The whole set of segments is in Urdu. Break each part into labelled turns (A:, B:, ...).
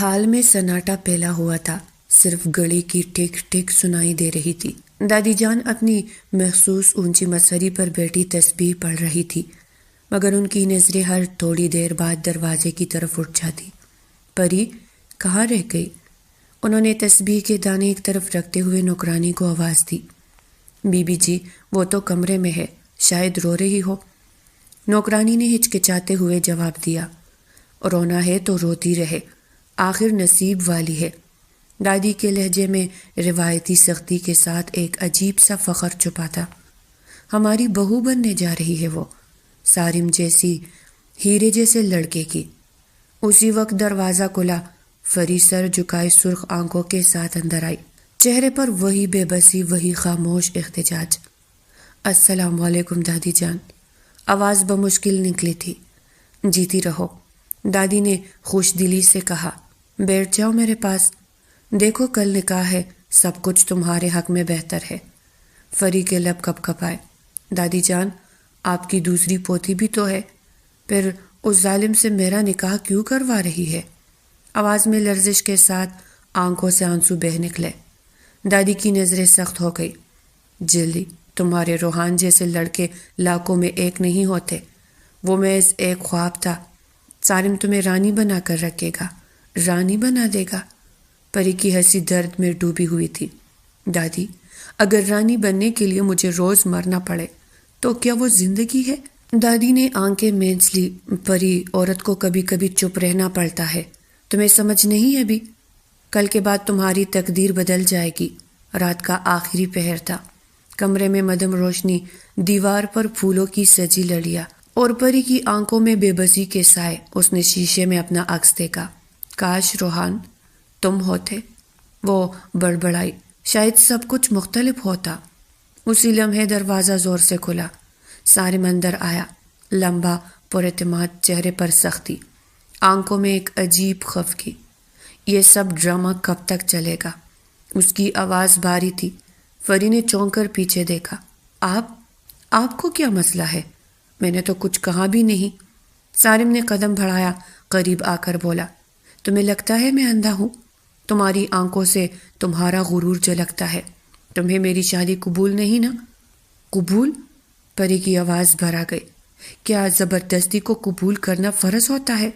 A: حال میں سناٹا پھیلا ہوا تھا، صرف گھڑی کی ٹک ٹک سنائی دے رہی تھی۔ دادی جان اپنی مخصوص اونچی مسہری پر بیٹھی تسبیح پڑھ رہی تھی، مگر ان کی نظریں ہر تھوڑی دیر بعد دروازے کی طرف اٹھ جاتی۔ پری کہاں رہ گئی؟ انہوں نے تسبیح کے دانے ایک طرف رکھتے ہوئے نوکرانی کو آواز دی۔ بی بی جی، وہ تو کمرے میں ہے، شاید رو رہی ہو۔ نوکرانی نے ہچکچاتے ہوئے جواب دیا، رونا ہے تو روتی رہے، آخر نصیب والی ہے۔ دادی کے لہجے میں روایتی سختی کے ساتھ ایک عجیب سا فخر چھپا تھا۔ ہماری بہو بننے جا رہی ہے وہ، سارم جیسی، ہیرے جیسے لڑکے کی۔ اسی وقت دروازہ کھلا، فری سر جھکائے سرخ آنکھوں کے ساتھ اندر آئی، چہرے پر وہی بے بسی، وہی خاموش احتجاج۔ السلام علیکم دادی جان، آواز بمشکل نکلی تھی۔ جیتی رہو، دادی نے خوش دلی سے کہا، بیٹھ جاؤ میرے پاس، دیکھو کل نکاح ہے، سب کچھ تمہارے حق میں بہتر ہے۔ فری کے لب کپ کپائے۔ دادی جان، آپ کی دوسری پوتی بھی تو ہے، پھر اس ظالم سے میرا نکاح کیوں کروا رہی ہے؟ آواز میں لرزش کے ساتھ آنکھوں سے آنسو بہہ نکلے۔ دادی کی نظریں سخت ہو گئی۔ جلدی، تمہارے روحان جیسے لڑکے لاکھوں میں ایک نہیں ہوتے، وہ محض ایک خواب تھا۔ سارم تمہیں رانی بنا کر رکھے گا، رانی بنا دے گا۔ پری کی ہنسی درد میں ڈوبی ہوئی تھی۔ دادی، اگر رانی بننے کے لیے مجھے روز مرنا پڑے تو کیا وہ زندگی ہے؟ دادی نے آنکھیں مینچ لی۔ پری، عورت کو کبھی کبھی چپ رہنا پڑتا ہے، تمہیں سمجھ نہیں ہے بھی؟ کل کے بعد تمہاری تقدیر بدل جائے گی۔ رات کا آخری پہر تھا، کمرے میں مدھم روشنی، دیوار پر پھولوں کی سجی لڑیاں اور پری کی آنکھوں میں بے بسی کے سائے۔ اس نے شیشے میں اپنا عکس دیکھا۔ کاش روحان تم ہوتے، وہ بڑبڑائی، شاید سب کچھ مختلف ہوتا۔ اسی لمحے دروازہ زور سے کھلا، سارم اندر آیا، لمبا، پر اعتماد چہرے پر سختی، آنکھوں میں ایک عجیب خفگی۔ یہ سب ڈرامہ کب تک چلے گا؟ اس کی آواز بھاری تھی۔ فری نے چونک کر پیچھے دیکھا۔ آپ کو کیا مسئلہ ہے؟ میں نے تو کچھ کہا بھی نہیں۔ سارم نے قدم بڑھایا، قریب آ کر بولا، تمہیں لگتا ہے میں اندھا ہوں؟ تمہاری آنکھوں سے تمہارا غرور جھلکتا ہے۔ تمہیں میری شادی قبول نہیں نا؟ قبول؟ پری کی آواز بھر آ گئی۔ کیا زبردستی کو قبول کرنا فرض ہوتا ہے؟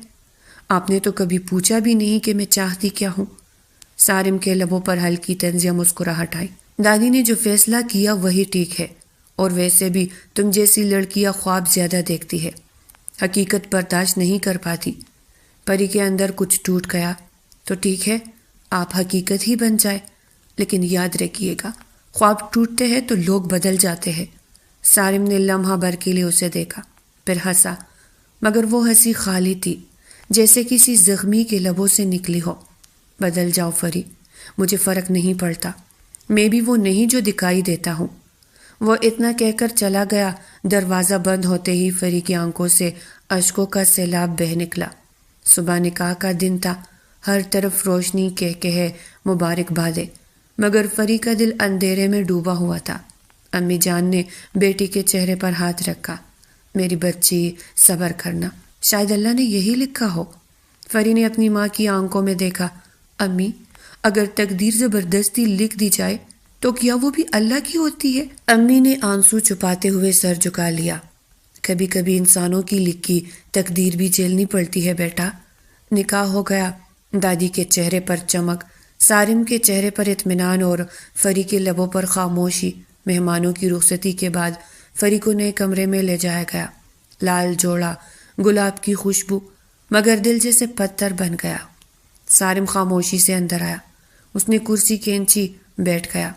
A: آپ نے تو کبھی پوچھا بھی نہیں کہ میں چاہتی کیا ہوں۔ سارم کے لبوں پر ہلکی طنزیہ مسکراہٹ آئی۔ دادی نے جو فیصلہ کیا وہی ٹھیک ہے، اور ویسے بھی تم جیسی لڑکیاں خواب زیادہ دیکھتی ہے، حقیقت برداشت نہیں کر پاتی۔ پری کے اندر کچھ ٹوٹ گیا۔ تو ٹھیک ہے، آپ حقیقت ہی بن جائے، لیکن یاد رکھیے گا، خواب ٹوٹتے ہیں تو لوگ بدل جاتے ہیں۔ سارم نے لمحہ بھر کے لیے اسے دیکھا، پھر ہنسا، مگر وہ ہنسی خالی تھی، جیسے کسی زخمی کے لبوں سے نکلی ہو۔ بدل جاؤ فری، مجھے فرق نہیں پڑتا، میں بھی وہ نہیں جو دکھائی دیتا ہوں۔ وہ اتنا کہہ کر چلا گیا۔ دروازہ بند ہوتے ہی فری کی آنکھوں سے اشکوں کا سیلاب بہہ نکلا۔ صبح نکاح کا دن تھا، ہر طرف روشنی، کہکہے، مبارک بادیں، مگر فری کا دل اندھیرے میں ڈوبا ہوا تھا۔ امی جان نے بیٹی کے چہرے پر ہاتھ رکھا، میری بچی، صبر کرنا، شاید اللہ نے یہی لکھا ہو۔ فری نے اپنی ماں کی آنکھوں میں دیکھا۔ امی، اگر تقدیر زبردستی لکھ دی جائے تو کیا وہ بھی اللہ کی ہوتی ہے؟ امی نے آنسو چھپاتے ہوئے سر جھکا لیا۔ کبھی کبھی انسانوں کی لکھی تقدیر بھی جھیلنی پڑتی ہے بیٹا۔ نکاح ہو گیا۔ دادی کے چہرے پر چمک، سارم کے چہرے پر اطمینان اور فری کے لبوں پر خاموشی۔ مہمانوں کی رخصتی کے بعد فری کو نئے کمرے میں لے جایا گیا۔ لال جوڑا، گلاب کی خوشبو، مگر دل جیسے پتھر بن گیا۔ سارم خاموشی سے اندر آیا۔ اس نے کرسی کھینچی، بیٹھ گیا،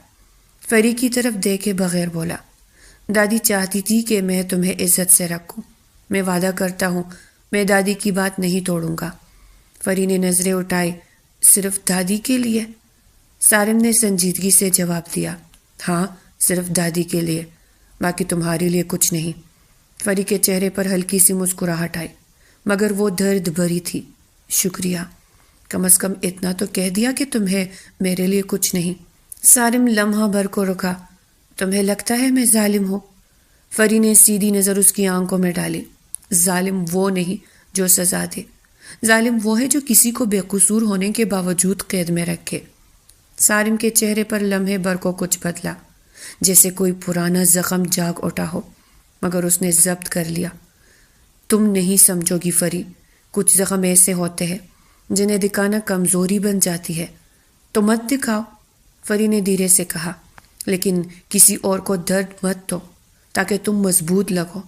A: فری کی طرف دیکھے بغیر بولا، دادی چاہتی تھی کہ میں تمہیں عزت سے رکھوں، میں وعدہ کرتا ہوں میں دادی کی بات نہیں توڑوں گا۔ فری نے نظریں اٹھائی۔ صرف دادی کے لیے؟ سارم نے سنجیدگی سے جواب دیا، ہاں، صرف دادی کے لیے، باقی تمہارے لیے کچھ نہیں۔ فری کے چہرے پر ہلکی سی مسکراہٹ آئی، مگر وہ درد بھری تھی۔ شکریہ، کم از کم اتنا تو کہہ دیا کہ تمہیں میرے لیے کچھ نہیں۔ سارم لمحہ بھر کو رکا۔ تمہیں لگتا ہے میں ظالم ہوں؟ فری نے سیدھی نظر اس کی آنکھوں میں ڈالی۔ ظالم وہ نہیں جو سزا دے، ظالم وہ ہے جو کسی کو بے قصور ہونے کے باوجود قید میں رکھے۔ سارم کے چہرے پر لمحے بھر کو کچھ بدلا، جیسے کوئی پرانا زخم جاگ اٹھا ہو، مگر اس نے ضبط کر لیا۔ تم نہیں سمجھو گی فری، کچھ زخم ایسے ہوتے ہیں جنہیں دکھانا کمزوری بن جاتی ہے۔ تو مت دکھاؤ، فری نے دھیرے سے کہا، لیکن کسی اور کو درد مت دو تاکہ تم مضبوط لگو۔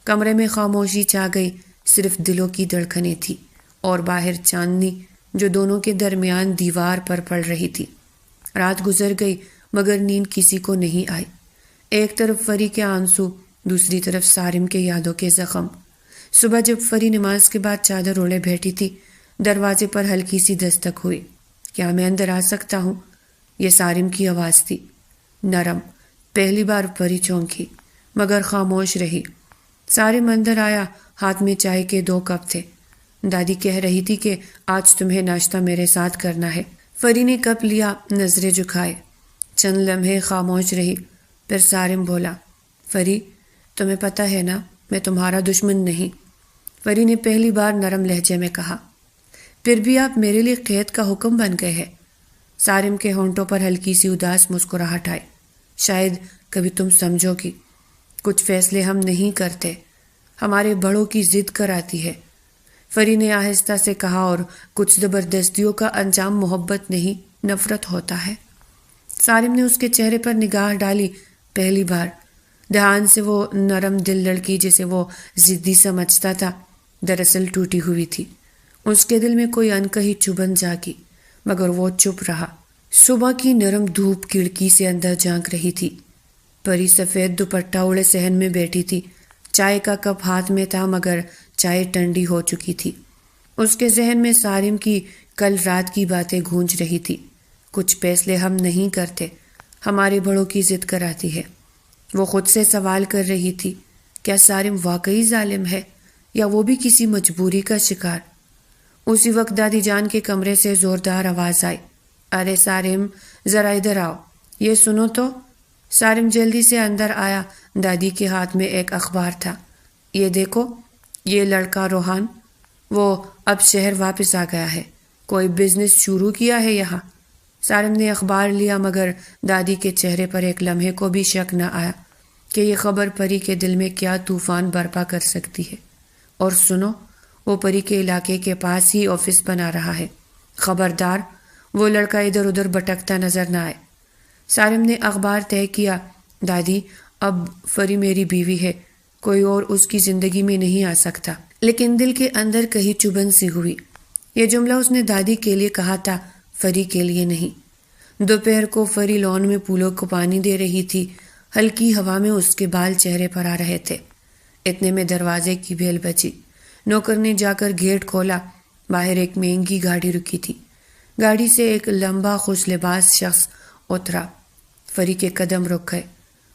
A: کمرے میں خاموشی چھا گئی، صرف دلوں کی دھڑکنیں تھی اور باہر چاندنی جو دونوں کے درمیان دیوار پر پڑ رہی تھی۔ رات گزر گئی مگر نیند کسی کو نہیں آئی۔ ایک طرف فری کے آنسو، دوسری طرف سارم کے یادوں کے زخم۔ صبح جب فری نماز کے بعد چادر اوڑھے بیٹھی تھی، دروازے پر ہلکی سی دستک ہوئی۔ کیا میں اندر آ سکتا ہوں؟ یہ سارم کی آواز تھی، نرم۔ پہلی بار فری چونکی مگر خاموش رہی۔ سارم اندر آیا، ہاتھ میں چائے کے 2 کپ تھے۔ دادی کہہ رہی تھی کہ آج تمہیں ناشتہ میرے ساتھ کرنا ہے۔ فری نے کپ لیا، نظریں جھکائے، چند لمحے خاموش رہی، پھر سارم بولا، فری تمہیں پتہ ہے نا میں تمہارا دشمن نہیں۔ فری نے پہلی بار نرم لہجے میں کہا، پھر بھی آپ میرے لیے قید کا حکم بن گئے ہیں۔ سارم کے ہونٹوں پر ہلکی سی اداس مسکراہٹ آئی۔ شاید کبھی تم سمجھو گی، کچھ فیصلے ہم نہیں کرتے، ہمارے بڑوں کی ضد کراتی ہے۔ فری نے آہستہ سے کہا، اور کچھ زبردستیوں کا انجام محبت نہیں نفرت ہوتا ہے۔ سارم نے اس کے چہرے پر نگاہ ڈالی، پہلی بار۔ دھیان سے وہ نرم دل لڑکی جسے وہ ضدی سمجھتا تھا دراصل ٹوٹی ہوئی تھی۔ اس کے دل میں کوئی انکہی چبھن جاگی، مگر وہ چپ رہا۔ صبح کی نرم دھوپ کھڑکی سے اندر جھانک رہی تھی۔ پری سفید دوپٹہ اوڑھے صحن میں بیٹھی تھی، چائے کا کپ ہاتھ میں تھا مگر چائے ٹھنڈی ہو چکی تھی۔ اس کے ذہن میں سارم کی کل رات کی باتیں گونج رہی تھی۔ کچھ فیصلے ہم نہیں کرتے، ہمارے بڑوں کی ضد کراتی ہے۔ وہ خود سے سوال کر رہی تھی، کیا سارم واقعی ظالم ہے یا وہ بھی کسی مجبوری کا شکار؟ اسی وقت دادی جان کے کمرے سے زوردار آواز آئی، ارے سارم ذرا ادھر آؤ، یہ سنو تو۔ سارم جلدی سے اندر آیا، دادی کے ہاتھ میں ایک اخبار تھا۔ یہ دیکھو، یہ لڑکا روحان، وہ اب شہر واپس آ گیا ہے، کوئی بزنس شروع کیا ہے یہاں۔ سارم نے اخبار لیا مگر دادی کے چہرے پر ایک لمحے کو بھی شک نہ آیا کہ یہ خبر پری کے دل میں کیا طوفان برپا کر سکتی ہے۔ اور سنو، وہ پری کے علاقے کے پاس ہی آفس بنا رہا ہے، خبردار وہ لڑکا ادھر ادھر بھٹکتا نظر نہ آئے۔ سارم نے اخبار طے کیا، دادی اب فری میری بیوی ہے، کوئی اور اس کی زندگی میں نہیں آ سکتا۔ لیکن دل کے اندر کہیں چبھن سی ہوئی۔ یہ جملہ اس نے دادی کے لیے کہا تھا، فری کے لیے نہیں۔ دوپہر کو فری لان میں پھولوں کو پانی دے رہی تھی، ہلکی ہوا میں اس کے بال چہرے پر آ رہے تھے۔ اتنے میں دروازے کی بیل بجی، نوکر نے جا کر گیٹ کھولا۔ باہر ایک مہنگی گاڑی رکی تھی، گاڑی سے ایک لمبا خوش لباس شخص اترا۔ فری کے قدم رک گئے،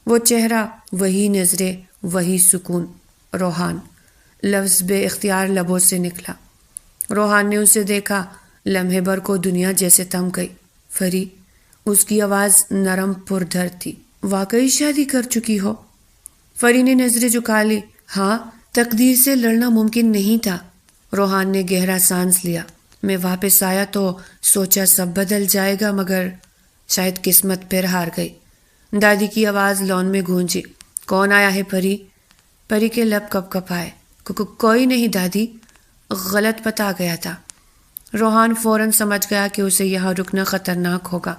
A: وہ چہرہ، وہی نظریں، وہی سکون۔ روحان، لفظ بے اختیار لبوں سے نکلا۔ روحان نے اسے دیکھا، لمحے بھر کو دنیا جیسے تھم گئی۔ فری، اس کی آواز نرم پر درد تھی، واقعی شادی کر چکی ہو؟ فری نے نظریں جھکا لی، ہاں، تقدیر سے لڑنا ممکن نہیں تھا۔ روحان نے گہرا سانس لیا، میں واپس آیا تو سوچا سب بدل جائے گا مگر شاید قسمت پھر ہار گئی۔ دادی کی آواز لان میں گونجی، کون آیا ہے پری؟ پری کے لب کپ کپائے، کوئی نہیں دادی، غلط پتہ آ گیا تھا۔ روحان فوراً سمجھ گیا کہ اسے یہاں رکنا خطرناک ہوگا۔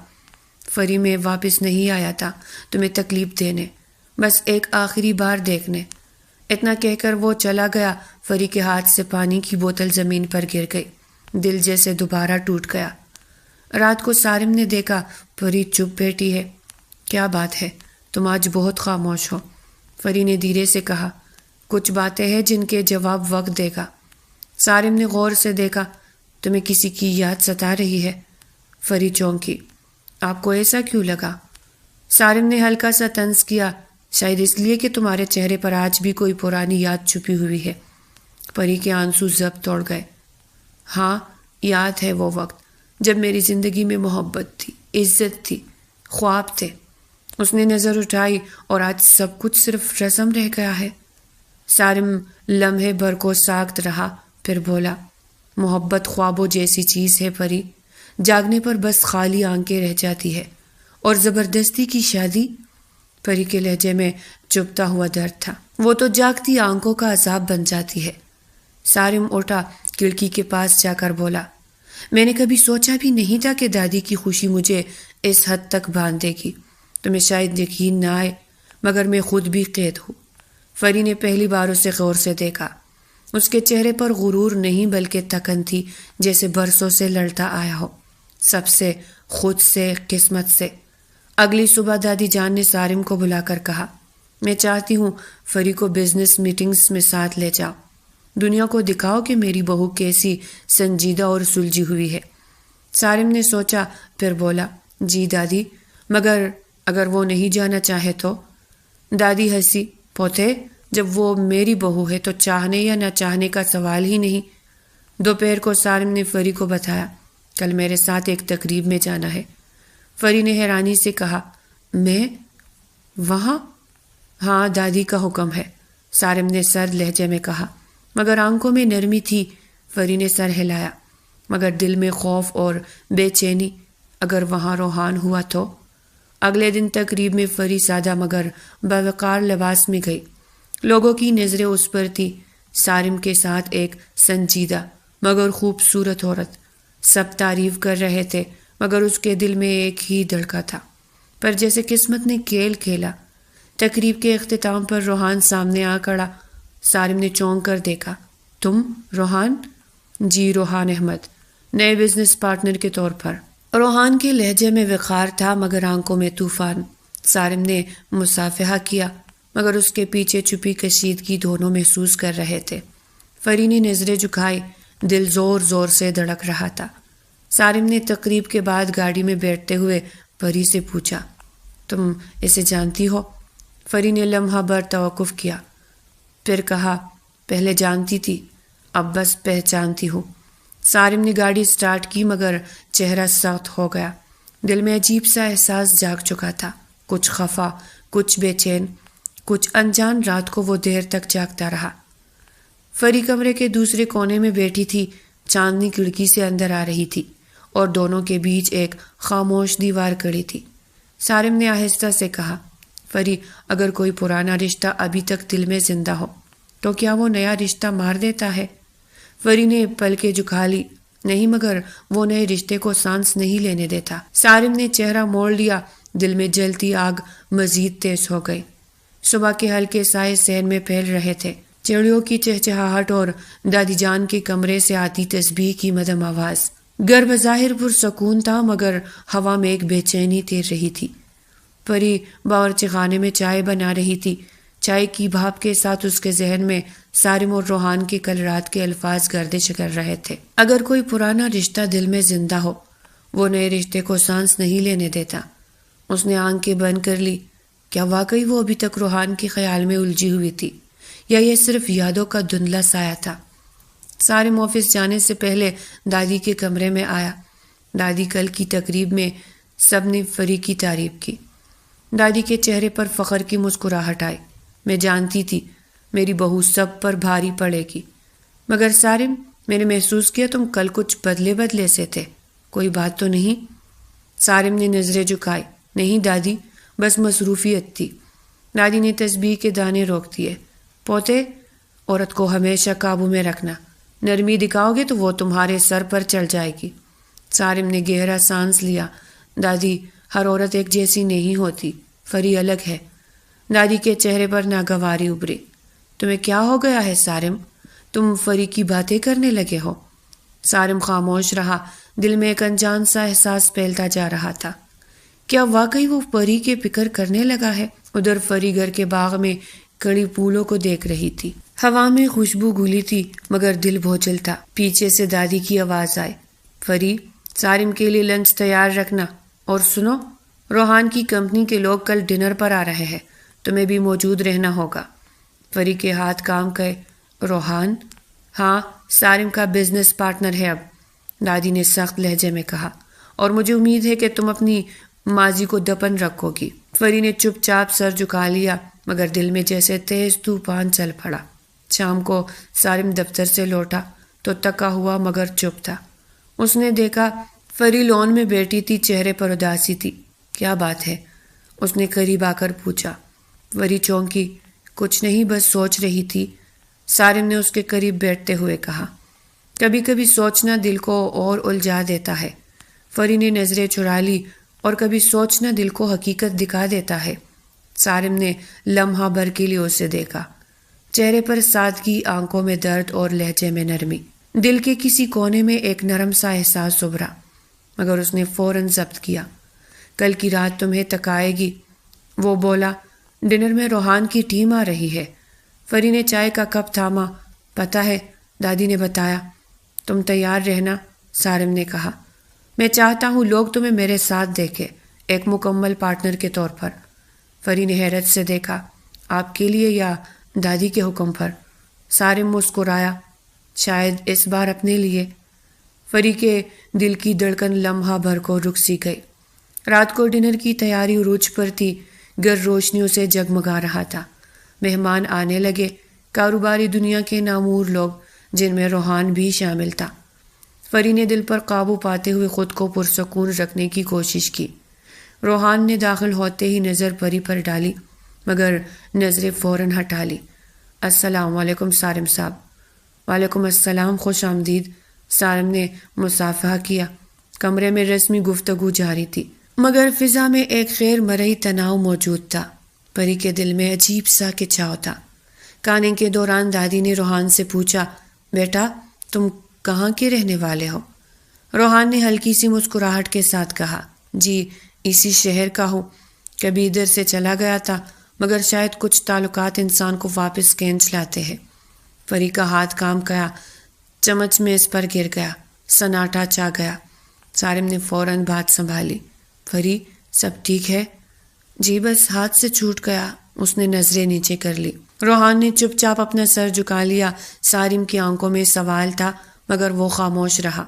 A: فری میں واپس نہیں آیا تھا تمہیں تکلیف دینے، بس ایک آخری بار دیکھنے۔ اتنا کہہ کر وہ چلا گیا۔ فری کے ہاتھ سے پانی کی بوتل زمین پر گر گئی، دل جیسے دوبارہ ٹوٹ گیا۔ رات کو سارم نے دیکھا، فری چپ بیٹھی ہے۔ کیا بات ہے، تم آج بہت خاموش ہو؟ فری نے دھیرے سے کہا، کچھ باتیں ہیں جن کے جواب وقت دے گا۔ سارم نے غور سے دیکھا، تمہیں کسی کی یاد ستا رہی ہے؟ فری چونکی، آپ کو ایسا کیوں لگا؟ سارم نے ہلکا سا طنز کیا، شاید اس لیے کہ تمہارے چہرے پر آج بھی کوئی پرانی یاد چھپی ہوئی ہے۔ پری کے آنسو ضبط توڑ گئے۔ ہاں، یاد ہے وہ وقت جب میری زندگی میں محبت تھی، عزت تھی، خواب تھے۔ اس نے نظر اٹھائی، اور آج سب کچھ صرف رسم رہ گیا ہے۔ سارم لمحے بھر کو ساکت رہا، پھر بولا، محبت خوابوں جیسی چیز ہے پری، جاگنے پر بس خالی آنکھیں رہ جاتی ہے، اور زبردستی کی شادی؟ پری کے لہجے میں چبھتا ہوا درد تھا۔ وہ تو جاگتی آنکھوں کا عذاب بن جاتی ہے۔ سارم اٹھا، کھڑکی کے پاس جا کر بولا، میں نے کبھی سوچا بھی نہیں تھا کہ دادی کی خوشی مجھے اس حد تک باندھ دے گی۔ تمہیں شاید یقین نہ آئے، مگر میں خود بھی قید ہوں۔ فری نے پہلی بار اسے غور سے دیکھا۔ اس کے چہرے پر غرور نہیں بلکہ تکن تھی، جیسے برسوں سے لڑتا آیا ہو، سب سے، خود سے، قسمت سے۔ اگلی صبح دادی جان نے سارم کو بلا کر کہا، میں چاہتی ہوں فری کو بزنس میٹنگز میں ساتھ لے جاؤ، دنیا کو دکھاؤ کہ میری بہو کیسی سنجیدہ اور سلجھی ہوئی ہے۔ سارم نے سوچا، پھر بولا، جی دادی، مگر اگر وہ نہیں جانا چاہے تو؟ دادی ہنسی، پوتے، جب وہ میری بہو ہے تو چاہنے یا نہ چاہنے کا سوال ہی نہیں۔ دوپہر کو سارم نے فری کو بتایا، کل میرے ساتھ ایک تقریب میں جانا ہے۔ فری نے حیرانی سے کہا، میں وہاں؟ ہاں، دادی کا حکم ہے، سارم نے سرد لہجے میں کہا، مگر آنکھوں میں نرمی تھی۔ فری نے سر ہلایا، مگر دل میں خوف اور بے چینی، اگر وہاں روحان ہوا تو؟ اگلے دن تقریب میں فری سادہ مگر باوقار لباس میں گئی۔ لوگوں کی نظریں اس پر تھی، سارم کے ساتھ ایک سنجیدہ مگر خوبصورت عورت۔ سب تعریف کر رہے تھے، مگر اس کے دل میں ایک ہی دھڑکا تھا۔ پر جیسے قسمت نے کھیل کھیلا، تقریب کے اختتام پر روحان سامنے آ کھڑا۔ سارم نے چونک کر دیکھا، تم روحان؟ جی، روحان احمد، نئے بزنس پارٹنر کے طور پر۔ روحان کے لہجے میں وقار تھا مگر آنکھوں میں طوفان۔ سارم نے مصافحہ کیا، مگر اس کے پیچھے چھپی کشیدگی دونوں محسوس کر رہے تھے۔ فری نے نظریں جھکائی، دل زور زور سے دھڑک رہا تھا۔ سارم نے تقریب کے بعد گاڑی میں بیٹھتے ہوئے فری سے پوچھا، تم اسے جانتی ہو؟ فری نے لمحہ بھر توقف کیا، پھر کہا، پہلے جانتی تھی، اب بس پہچانتی ہوں۔ سارم نے گاڑی سٹارٹ کی مگر چہرہ سخت ہو گیا۔ دل میں عجیب سا احساس جاگ چکا تھا، کچھ خفا، کچھ بے چین، کچھ انجان۔ رات کو وہ دیر تک جاگتا رہا۔ فری کمرے کے دوسرے کونے میں بیٹھی تھی، چاندنی کھڑکی سے اندر آ رہی تھی اور دونوں کے بیچ ایک خاموش دیوار کھڑی تھی۔ سارم نے آہستہ سے کہا، فری، اگر کوئی پرانا رشتہ ابھی تک دل میں زندہ ہو تو کیا وہ نیا رشتہ مار دیتا ہے؟ فری نے پلکیں جھکا لی، نہیں، مگر وہ نئے رشتے کو سانس نہیں لینے دیتا۔ سارم نے چہرہ موڑ لیا، دل میں جلتی آگ مزید تیز ہو گئی۔ صبح کے ہلکے سائے صحن میں پھیل رہے تھے، چڑیوں کی چہچہاہٹ اور دادی جان کے کمرے سے آتی تسبیح کی مدھم آواز۔ گھر بظاہر پرسکون تھا مگر ہوا میں ایک بے چینی تیر رہی تھی۔ پری باورچی خانے میں چائے بنا رہی تھی، چائے کی بھاپ کے ساتھ اس کے ذہن میں سارم اور روحان کے کل رات کے الفاظ گردش کر رہے تھے۔ اگر کوئی پرانا رشتہ دل میں زندہ ہو، وہ نئے رشتے کو سانس نہیں لینے دیتا۔ اس نے آنکھیں بند کر لی۔ کیا واقعی وہ ابھی تک روحان کے خیال میں الجھی ہوئی تھی، یا یہ صرف یادوں کا دھندلا سایہ تھا؟ سارم آفس جانے سے پہلے دادی کے کمرے میں آیا۔ دادی کل کی تقریب میں سب نے فری کی تعریف کی۔ دادی کے چہرے پر فخر کی مسکراہٹ آئی۔ میں جانتی تھی میری بہو سب پر بھاری پڑے گی، مگر سارم، میں نے محسوس کیا تم کل کچھ بدلے سے تھے، کوئی بات تو نہیں؟ سارم نے نظریں جھکائی، نہیں دادی، بس مصروفیت تھی۔ دادی نے تسبیح کے دانے روک دیے، پوتے، عورت کو ہمیشہ قابو میں رکھنا، نرمی دکھاؤ گے تو وہ تمہارے سر پر چڑھ جائے گی۔ سارم نے گہرا سانس لیا، دادی، ہر عورت ایک جیسی نہیں ہوتی، فری الگ ہے۔ دادی کے چہرے پر ناگواری ابھری، تمہیں کیا ہو گیا ہے سارم؟ تم فری کی باتیں کرنے لگے ہو؟ سارم خاموش رہا، دل میں ایک انجان سا احساس پھیلتا جا رہا تھا۔ کیا واقعی وہ پری کے فکر کرنے لگا ہے؟ ادھر فری گھر کے باغ میں کڑی پھولوں کو دیکھ رہی تھی، ہوا میں خوشبو گھلی تھی مگر دل بھوچل تھا۔ پیچھے سے دادی کی آواز آئی، فری، سارم کے لیے لنچ تیار رکھنا، اور سنو، روحان کی کمپنی کے لوگ کل ڈنر پر آ رہے ہیں، تمہیں بھی موجود رہنا ہوگا۔ فری کے ہاتھ کام گئے۔ روحان؟ ہاں، سارم کا بزنس پارٹنر ہے اب، دادی نے سخت لہجے میں کہا، اور مجھے امید ہے کہ تم اپنی ماضی کو دفن رکھو گی۔ فری نے چپ چاپ سر جھکا لیا مگر دل میں جیسے تیز طوفان چل پڑا۔ شام کو سارم دفتر سے لوٹا تو تکا ہوا مگر چپ تھا۔ اس نے دیکھا فری لون میں بیٹھی تھی، چہرے پر اداسی تھی۔ کیا بات ہے؟ اس نے قریب آ کر پوچھا۔ فری چونکی۔ کچھ نہیں، بس سوچ رہی تھی، سارم نے اس کے قریب بیٹھتے ہوئے کہا۔ کبھی کبھی سوچنا دل کو اور الجھا دیتا ہے۔ فری نے نظریں چرا لی، اور کبھی سوچنا دل کو حقیقت دکھا دیتا ہے۔ سارم نے لمحہ بھر کے لیے اسے دیکھا، چہرے پر سادگی، آنکھوں میں درد اور لہجے میں نرمی۔ دل کے کسی کونے میں ایک نرم سا احساس ابھرا، مگر اس نے فوراً ضبط کیا۔ کل کی رات تمہیں تکائے گی، وہ بولا۔ ڈنر میں روحان کی ٹیم آ رہی ہے۔ فری نے چائے کا کپ تھاما۔ پتہ ہے، دادی نے بتایا۔ تم تیار رہنا، سارم نے کہا۔ میں چاہتا ہوں لوگ تمہیں میرے ساتھ دیکھیں، ایک مکمل پارٹنر کے طور پر۔ فری نے حیرت سے دیکھا۔ آپ کے لیے یا دادی کے حکم پر؟ سارم مسکرایا۔ شاید اس بار اپنے لیے۔ فری کے دل کی دھڑکن لمحہ بھر کو رک سی گئی۔ رات کو ڈنر کی تیاری عروج پر تھی، گھر روشنیوں سے جگمگا رہا تھا۔ مہمان آنے لگے، کاروباری دنیا کے نامور لوگ، جن میں روحان بھی شامل تھا۔ فری نے دل پر قابو پاتے ہوئے خود کو پرسکون رکھنے کی کوشش کی۔ روحان نے داخل ہوتے ہی نظر پری پر ڈالی، مگر نظریں فوراً ہٹا لی۔ السلام علیکم سارم صاحب۔ وعلیکم السلام، خوش آمدید۔ سارم نے مصافحہ کیا۔ کمرے میں رسمی گفتگو جاری تھی، مگر فضا میں ایک غیر مرئی تناؤ موجود تھا۔ پری کے دل میں عجیب سا کھچاؤ تھا۔ کھانے کے دوران دادی نے روحان سے پوچھا، بیٹا تم کہاں کے رہنے والے ہو؟ روحان نے ہلکی سی مسکراہٹ کے ساتھ کہا، جی اسی شہر کا ہوں، کبھی ادھر سے چلا گیا تھا، مگر شاید کچھ تعلقات انسان کو واپس کھینچ لاتے ہیں۔ پری کا ہاتھ کام کیا، چمچ میں اس پر گر گیا، سناٹا چھا گیا۔ سارم نے فوراً بات سنبھالی، پری سب ٹھیک ہے؟ جی بس ہاتھ سے چھوٹ گیا، اس نے نظریں نیچے کر لی۔ روحان نے چپ چاپ اپنا سر جھکا لیا۔ سارم کی آنکھوں میں سوال تھا، مگر وہ خاموش رہا۔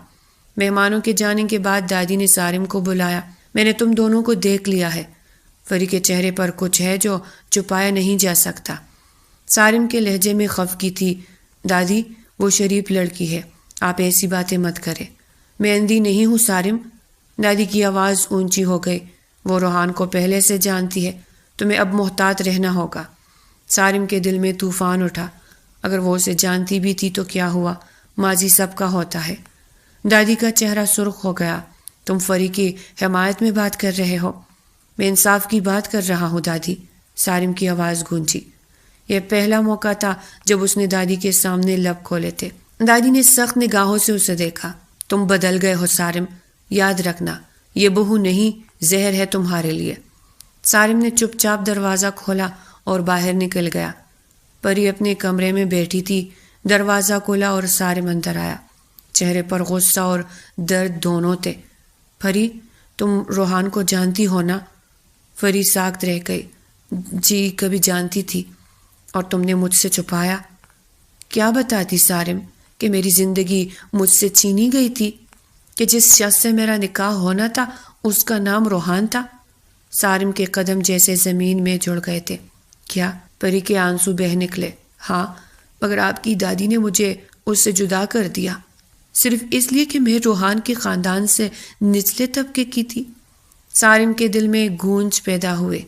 A: مہمانوں کے جانے کے بعد دادی نے سارم کو بلایا۔ میں نے تم دونوں کو دیکھ لیا ہے۔ فری کے چہرے پر کچھ ہے جو چھپایا نہیں جا سکتا۔ سارم کے لہجے میں خفگی تھی۔ دادی وہ شریف لڑکی ہے، آپ ایسی باتیں مت کریں۔ میں اندھی نہیں ہوں سارم۔ دادی کی آواز اونچی ہو گئی۔ وہ روحان کو پہلے سے جانتی ہے، تمہیں اب محتاط رہنا ہوگا۔ سارم کے دل میں طوفان اٹھا۔ اگر وہ اسے جانتی بھی تھی تو کیا ہوا، ماضی سب کا ہوتا ہے۔ دادی کا چہرہ سرخ ہو گیا۔ تم فری کی حمایت میں بات کر رہے ہو؟ میں انصاف کی بات کر رہا ہوں دادی، سارم کی آواز گونجی۔ یہ پہلا موقع تھا جب اس نے دادی کے سامنے لب کھولے تھے۔ دادی نے سخت نگاہوں سے اسے دیکھا۔ تم بدل گئے ہو سارم، یاد رکھنا یہ بہو نہیں، زہر ہے تمہارے لیے۔ سارم نے چپ چاپ دروازہ کھولا اور باہر نکل گیا۔ پری اپنے کمرے میں بیٹھی تھی، دروازہ کھولا اور سارم اندر آیا۔ چہرے پر غصہ اور درد دونوں تھے۔ پری تم روحان کو جانتی ہو نا؟ پری ساکت رہ گئی۔ جی کبھی جانتی تھی، اور تم نے مجھ سے چھپایا؟ کیا بتاتی سارم، کہ میری زندگی مجھ سے چھینی گئی تھی، کہ جس شخص سے میرا نکاح ہونا تھا اس کا نام روحان تھا؟ سارم کے قدم جیسے زمین میں جڑ گئے تھے۔ کیا؟ پری کے آنسو بہہ نکلے۔ ہاں، مگر آپ کی دادی نے مجھے اس سے جدا کر دیا، صرف اس لیے کہ میں روحان کے خاندان سے نچلے طبقے کی تھی۔ سارم کے دل میں گونج پیدا ہوئے۔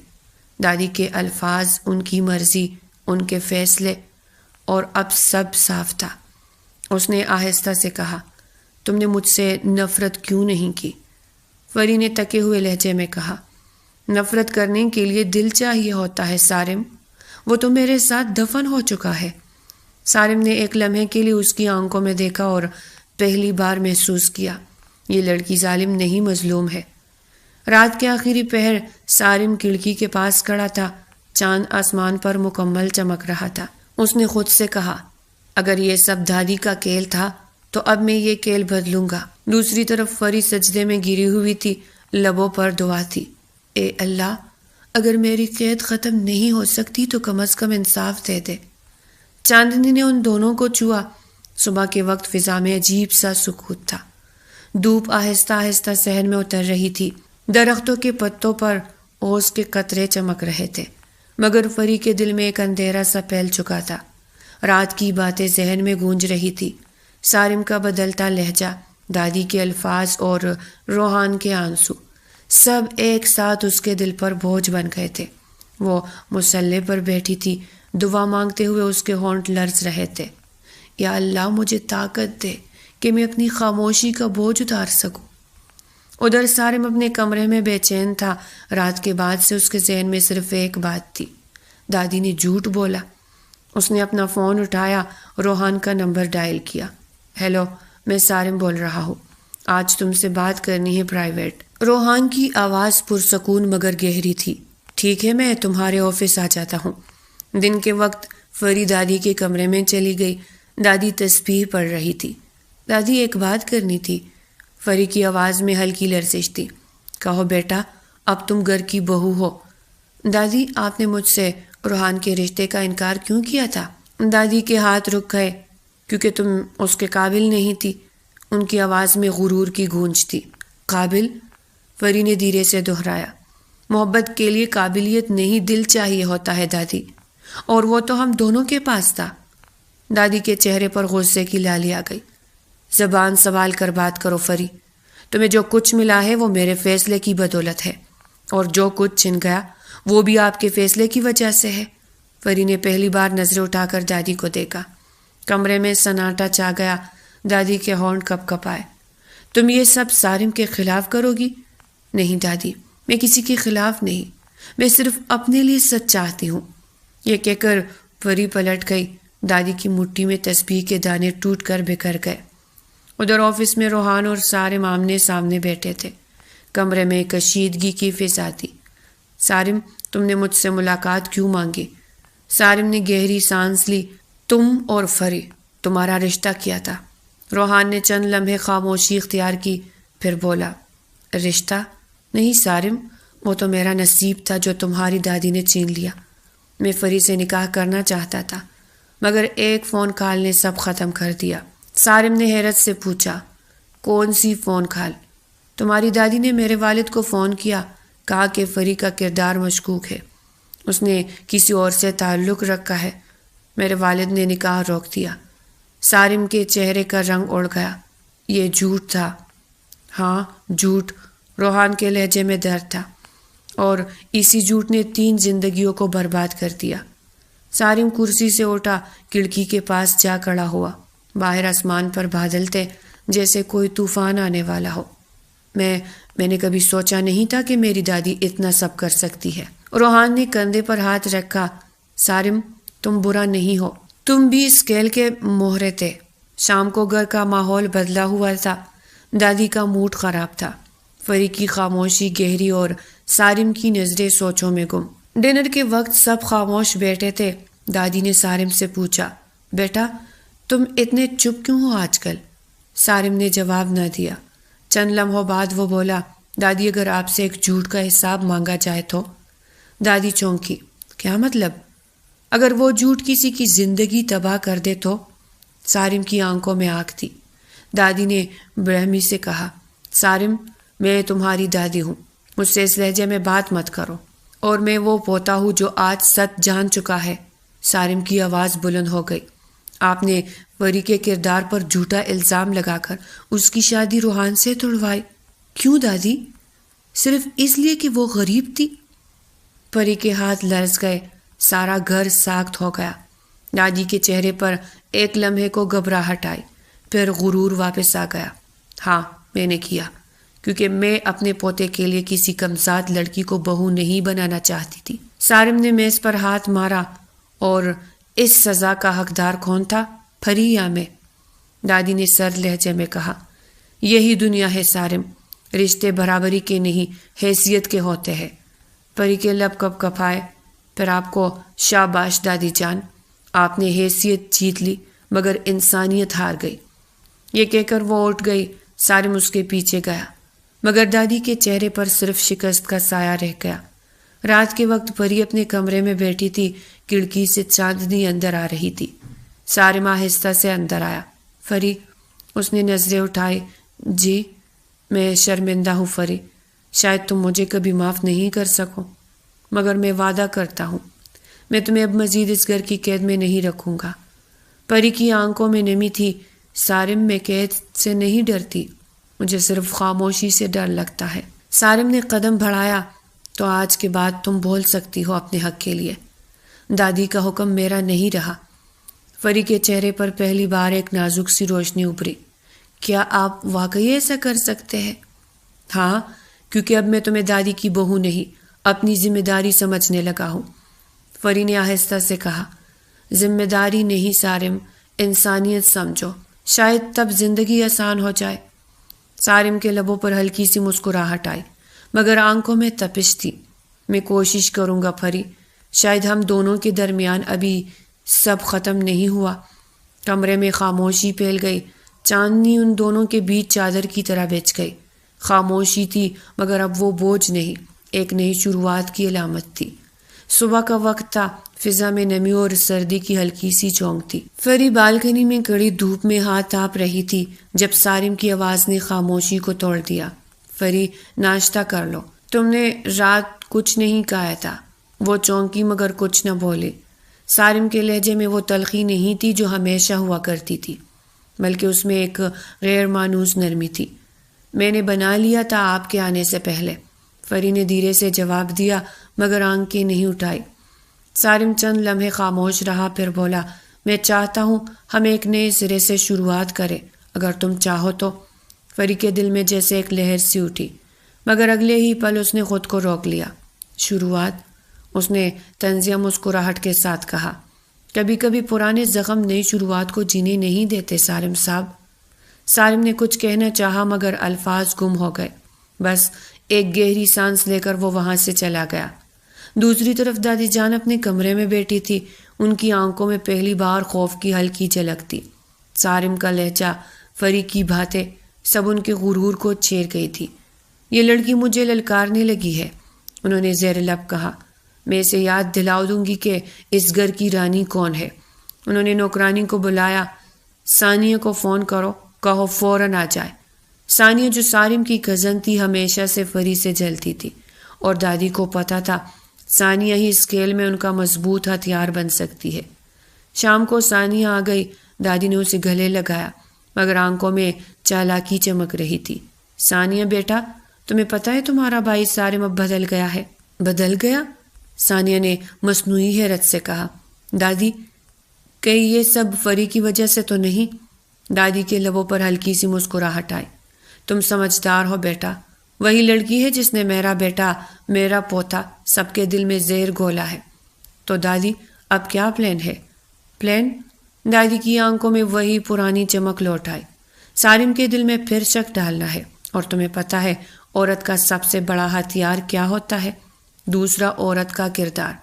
A: دادی کے الفاظ، ان کی مرضی، ان کے فیصلے، اور اب سب صاف تھا۔ اس نے آہستہ سے کہا، تم نے مجھ سے نفرت کیوں نہیں کی؟ فری نے تکے ہوئے لہجے میں کہا، نفرت کرنے کے لیے دل چاہیے ہوتا ہے سارم، وہ تو میرے ساتھ دفن ہو چکا ہے۔ سارم نے ایک لمحے کے لیے اس کی آنکھوں میں دیکھا اور پہلی بار محسوس کیا، یہ لڑکی ظالم نہیں مظلوم ہے۔ رات کے آخری پہر سارم کھڑکی کے پاس کھڑا تھا، چاند آسمان پر مکمل چمک رہا تھا۔ اس نے خود سے کہا، اگر یہ سب دادی کا کھیل تھا تو اب میں یہ کھیل بدلوں گا۔ دوسری طرف فری سجدے میں گری ہوئی تھی، لبوں پر دعا تھی، اے اللہ، اگر میری قید ختم نہیں ہو سکتی تو کم از کم انصاف دے دے۔ چاندنی نے ان دونوں کو چھوا۔ صبح کے وقت فضا میں عجیب سا سکوت تھا۔ دھوپ آہستہ آہستہ صحن میں اتر رہی تھی، درختوں کے پتوں پر اوس کے قطرے چمک رہے تھے، مگر فری کے دل میں ایک اندھیرا سا پھیل چکا تھا۔ رات کی باتیں ذہن میں گونج رہی تھی، سارم کا بدلتا لہجہ، دادی کے الفاظ اور روحان کے آنسو سب ایک ساتھ اس کے دل پر بوجھ بن گئے تھے۔ وہ مصلی پر بیٹھی تھی، دعا مانگتے ہوئے اس کے ہونٹ لرز رہے تھے۔ یا اللہ مجھے طاقت دے کہ میں اپنی خاموشی کا بوجھ اتار سکوں۔ ادھر سارم اپنے کمرے میں بے چین تھا۔ رات کے بعد سے اس کے ذہن میں صرف ایک بات تھی، دادی نے جھوٹ بولا۔ اس نے اپنا فون اٹھایا، روحان کا نمبر ڈائل کیا۔ ہیلو، میں سارم بول رہا ہوں، آج تم سے بات کرنی ہے پرائیویٹ۔ روحان کی آواز پرسکون مگر گہری تھی۔ ٹھیک ہے، میں تمہارے آفس آ جاتا ہوں۔ دن کے وقت فری دادی کے کمرے میں چلی گئی۔ دادی تسبیح پڑھ رہی تھی۔ دادی ایک بات کرنی تھی۔ فری کی آواز میں ہلکی لرزش تھی۔ کہو بیٹا، اب تم گھر کی بہو ہو۔ دادی، آپ نے مجھ سے روحان کے رشتے کا انکار کیوں کیا تھا؟ دادی کے ہاتھ رک گئے۔ کیونکہ تم اس کے قابل نہیں تھی۔ ان کی آواز میں غرور کی گونج تھی۔ قابل؟ فری نے دھیرے سے دہرایا۔ محبت کے لیے قابلیت نہیں، دل چاہیے ہوتا ہے دادی، اور وہ تو ہم دونوں کے پاس تھا۔ دادی کے چہرے پر غصے کی لالی آ گئی۔ زبان سنبھال کر بات کرو فری، تمہیں جو کچھ ملا ہے وہ میرے فیصلے کی بدولت ہے، اور جو کچھ چھن گیا وہ بھی آپ کے فیصلے کی وجہ سے ہے۔ فری نے پہلی بار نظریں اٹھا کر دادی کو دیکھا۔ کمرے میں سناٹا چھا گیا۔ دادی کے ہونٹ کپ کپ آئے۔ تم یہ سب سارم کے خلاف کرو گی؟ نہیں دادی، میں کسی کے خلاف نہیں، میں صرف اپنے لیے سچ چاہتی ہوں۔ یہ کہہ کر فری پلٹ گئی۔ دادی کی مٹھی میں تسبیح کے دانے ٹوٹ کر بکھر گئے۔ ادھر آفس میں روحان اور سارم آمنے سامنے بیٹھے تھے۔ کمرے میں کشیدگی کی فضا تھی۔ سارم، تم نے مجھ سے ملاقات کیوں مانگی؟ سارم نے گہری سانس لی۔ تم اور فری، تمہارا رشتہ کیا تھا؟ روحان نے چند لمحے خاموشی اختیار کی، پھر بولا، رشتہ؟ نہیں سارم، وہ تو میرا نصیب تھا جو تمہاری دادی نے چھین لیا۔ میں فری سے نکاح کرنا چاہتا تھا، مگر ایک فون کال نے سب ختم کر دیا۔ سارم نے حیرت سے پوچھا، کون سی فون کال؟ تمہاری دادی نے میرے والد کو فون کیا، کہا کہ فری کا کردار مشکوک ہے، اس نے کسی اور سے تعلق رکھا ہے۔ میرے والد نے نکاح روک دیا۔ سارم کے چہرے کا رنگ اڑ گیا۔ یہ جھوٹ تھا؟ ہاں جھوٹ، روحان کے لہجے میں درد تھا، اور اسی جھوٹ نے 3 زندگیوں کو برباد کر دیا۔ سارم کرسی سے اٹھا، کھڑکی کے پاس جا کھڑا ہوا۔ باہر آسمان پر بادل تھے، جیسے کوئی طوفان آنے والا ہو۔ میں نے کبھی سوچا نہیں تھا کہ میری دادی اتنا سب کر سکتی ہے۔ روحان نے کندھے پر ہاتھ رکھا۔ سارم، تم برا نہیں ہو، تم بھی اسکیل کے مہرے تھے۔ شام کو گھر کا ماحول بدلا ہوا تھا۔ دادی کا موڈ خراب تھا۔ فری کی خاموشی گہری اور سارم کی نظریں سوچوں میں گم۔ ڈنر کے وقت سب خاموش بیٹھے تھے۔ دادی نے سارم سے پوچھا، بیٹا تم اتنے چپ کیوں ہو آج کل؟ سارم نے جواب نہ دیا۔ چند لمحوں بعد وہ بولا، دادی اگر آپ سے ایک جھوٹ کا حساب مانگا جائے تو؟ دادی چونکی۔ کیا مطلب؟ اگر وہ جھوٹ کسی کی زندگی تباہ کر دے تو؟ سارم کی آنکھوں میں آگ تھی۔ دادی نے برہمی سے کہا، سارم میں تمہاری دادی ہوں، مجھ سے اس لہجے میں بات مت کرو، اور میں وہ پوتا ہوں جو آج سچ جان چکا ہے۔ سارم کی آواز بلند ہو گئی۔ آپ نے فری کے کردار پر جھوٹا الزام لگا کر اس کی شادی روحان سے توڑوائی۔ کیوں دادی؟ صرف اس لیے کہ وہ غریب تھی؟ فری کے ہاتھ لرز گئے۔ سارا گھر ساخت ہو گیا۔ دادی کے چہرے پر ایک لمحے کو گھبراہٹ آئی، پھر غرور واپس آ گیا۔ ہاں میں نے کیا، کیونکہ میں اپنے پوتے کے لیے کسی کمزاد لڑکی کو بہو نہیں بنانا چاہتی تھی۔ سارم نے میز پر ہاتھ مارا، اور اس سزا کا حقدار کون تھا، فری یا میں؟ دادی نے سرد لہجے میں کہا، یہی دنیا ہے سارم، رشتے برابری کے نہیں حیثیت کے ہوتے ہیں۔ فری کے لب کپ کپائے۔ پھر آپ کو شاباش دادی جان، آپ نے حیثیت جیت لی مگر انسانیت ہار گئی۔ یہ کہہ کر وہ اٹھ گئی۔ سارم اس کے پیچھے گیا، مگر دادی کے چہرے پر صرف شکست کا سایہ رہ گیا۔ رات کے وقت فری اپنے کمرے میں بیٹھی تھی۔ کھڑکی سے چاندنی اندر آ رہی تھی۔ سارم آہستہ سے اندر آیا۔ فری، اس نے نظریں اٹھائی۔ جی، میں شرمندہ ہوں فری، شاید تم مجھے کبھی معاف نہیں کر سکو، مگر میں وعدہ کرتا ہوں میں تمہیں اب مزید اس گھر کی قید میں نہیں رکھوں گا۔ فری کی آنکھوں میں نمی تھی۔ سارم میں قید سے نہیں ڈرتی، مجھے صرف خاموشی سے ڈر لگتا ہے۔ سارم نے قدم بڑھایا، تو آج کے بعد تم بول سکتی ہو اپنے حق کے لیے۔ دادی کا حکم میرا نہیں رہا۔ فری کے چہرے پر پہلی بار ایک نازک سی روشنی ابھری۔ کیا آپ واقعی ایسا کر سکتے ہیں؟ ہاں، کیونکہ اب میں تمہیں دادی کی بہو نہیں، اپنی ذمہ داری سمجھنے لگا ہوں۔ فری نے آہستہ سے کہا، ذمہ داری نہیں سارم، انسانیت سمجھو، شاید تب زندگی آسان ہو جائے۔ سارم کے لبوں پر ہلکی سی مسکراہٹ آئی، مگر آنکھوں میں تپش تھی۔ میں کوشش کروں گا فری، شاید ہم دونوں کے درمیان ابھی سب ختم نہیں ہوا۔ کمرے میں خاموشی پھیل گئی، چاندنی ان دونوں کے بیچ چادر کی طرح بچھ گئی۔ خاموشی تھی، مگر اب وہ بوجھ نہیں، ایک نئی شروعات کی علامت تھی۔ صبح کا وقت تھا، فضا میں نمی اور سردی کی ہلکی سی چونک تھی۔ فری بالکنی میں کڑی دھوپ میں ہاتھ تاپ رہی تھی جب سارم کی آواز نے خاموشی کو توڑ دیا۔ فری، ناشتہ کر لو، تم نے رات کچھ نہیں کہا تھا۔ وہ چونکی مگر کچھ نہ بولی۔ سارم کے لہجے میں وہ تلخی نہیں تھی جو ہمیشہ ہوا کرتی تھی، بلکہ اس میں ایک غیر مانوس نرمی تھی۔ میں نے بنا لیا تھا آپ کے آنے سے پہلے، فری نے دھیرے سے جواب دیا، مگر آنکھیں نہیں اٹھائی۔ سارم چند لمحے خاموش رہا، پھر بولا، میں چاہتا ہوں ہم ایک نئے سرے سے شروعات کریں، اگر تم چاہو تو۔ فری کے دل میں جیسے ایک لہر سی اٹھی، مگر اگلے ہی پل اس نے خود کو روک لیا۔ شروعات؟ اس نے طنزیہ مسکراہٹ کے ساتھ کہا، کبھی کبھی پرانے زخم نئی شروعات کو جینے نہیں دیتے سارم صاحب۔ سارم نے کچھ کہنا چاہا مگر الفاظ گم ہو گئے۔ بس ایک گہری سانس لے کر وہ وہاں سے چلا گیا۔ دوسری طرف دادی جان اپنے کمرے میں بیٹھی تھی، ان کی آنکھوں میں پہلی بار خوف کی ہلکی جھلک تھی۔ سارم کا لہجہ، فری کی باتیں، سب ان کے غرور کو چھیر گئی تھی۔ یہ لڑکی مجھے للکارنے لگی ہے، انہوں نے زیر لب کہا۔ میں اسے یاد دلا دوں گی کہ اس گھر کی رانی کون ہے۔ انہوں نے نوکرانی کو بلایا، ثانیہ کو فون کرو، کہو فوراً آ جائے۔ ثانیہ جو سارم کی کزن تھی، ہمیشہ سے فری سے جلتی تھی، اور دادی کو پتا تھا ثانیہ ہی اس کھیل میں ان کا مضبوط ہتھیار بن سکتی ہے۔ شام کو ثانیہ آ گئی، دادی نے اسے گلے لگایا، مگر آنکھوں میں چالاکی چمک رہی تھی۔ ثانیہ بیٹا، تمہیں پتا ہے تمہارا بھائی سارم اب بدل گیا ہے۔ بدل گیا؟ ثانیہ نے مصنوعی حیرت سے کہا۔ دادی، کہیں یہ سب فری کی وجہ سے تو نہیں؟ دادی کے لبوں پر ہلکی سی مسکراہٹ آئی۔ تم سمجھدار ہو بیٹا، وہی لڑکی ہے جس نے میرا بیٹا، میرا پوتا، سب کے دل میں زہر گھولا ہے۔ تو دادی، اب کیا پلان ہے؟ پلان؟ دادی کی آنکھوں میں وہی پرانی چمک لوٹ آئی۔ سارم کے دل میں پھر شک ڈالنا ہے، اور تمہیں پتا ہے عورت کا سب سے بڑا ہتھیار کیا ہوتا ہے؟ دوسرا عورت کا کردار۔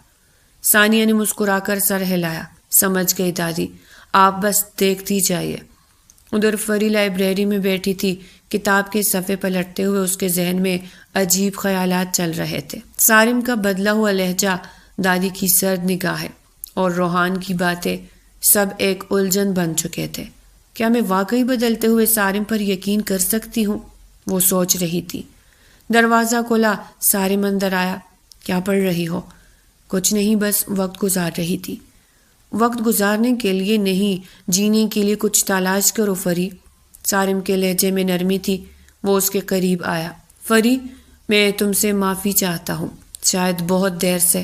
A: ثانیہ نے مسکرا کر سر ہلایا۔ سمجھ گئی دادی، آپ بس دیکھتی جائیے۔ ادھر فری لائبریری میں بیٹھی تھی، کتاب کے صفحے پلٹتے ہوئے اس کے ذہن میں عجیب خیالات چل رہے تھے۔ سارم کا بدلا ہوا لہجہ، دادی کی سرد نگاہیں اور روحان کی باتیں، سب ایک الجھن بن چکے تھے۔ کیا میں واقعی بدلتے ہوئے سارم پر یقین کر سکتی ہوں؟ وہ سوچ رہی تھی۔ دروازہ کھلا، سارم اندر آیا۔ کیا پڑھ رہی ہو؟ کچھ نہیں، بس وقت گزار رہی تھی۔ وقت گزارنے کے لیے نہیں، جینے کے لیے کچھ تلاش کرو فری۔ سارم کے لہجے میں نرمی تھی۔ وہ اس کے قریب آیا۔ فری، میں تم سے معافی چاہتا ہوں، شاید بہت دیر سے،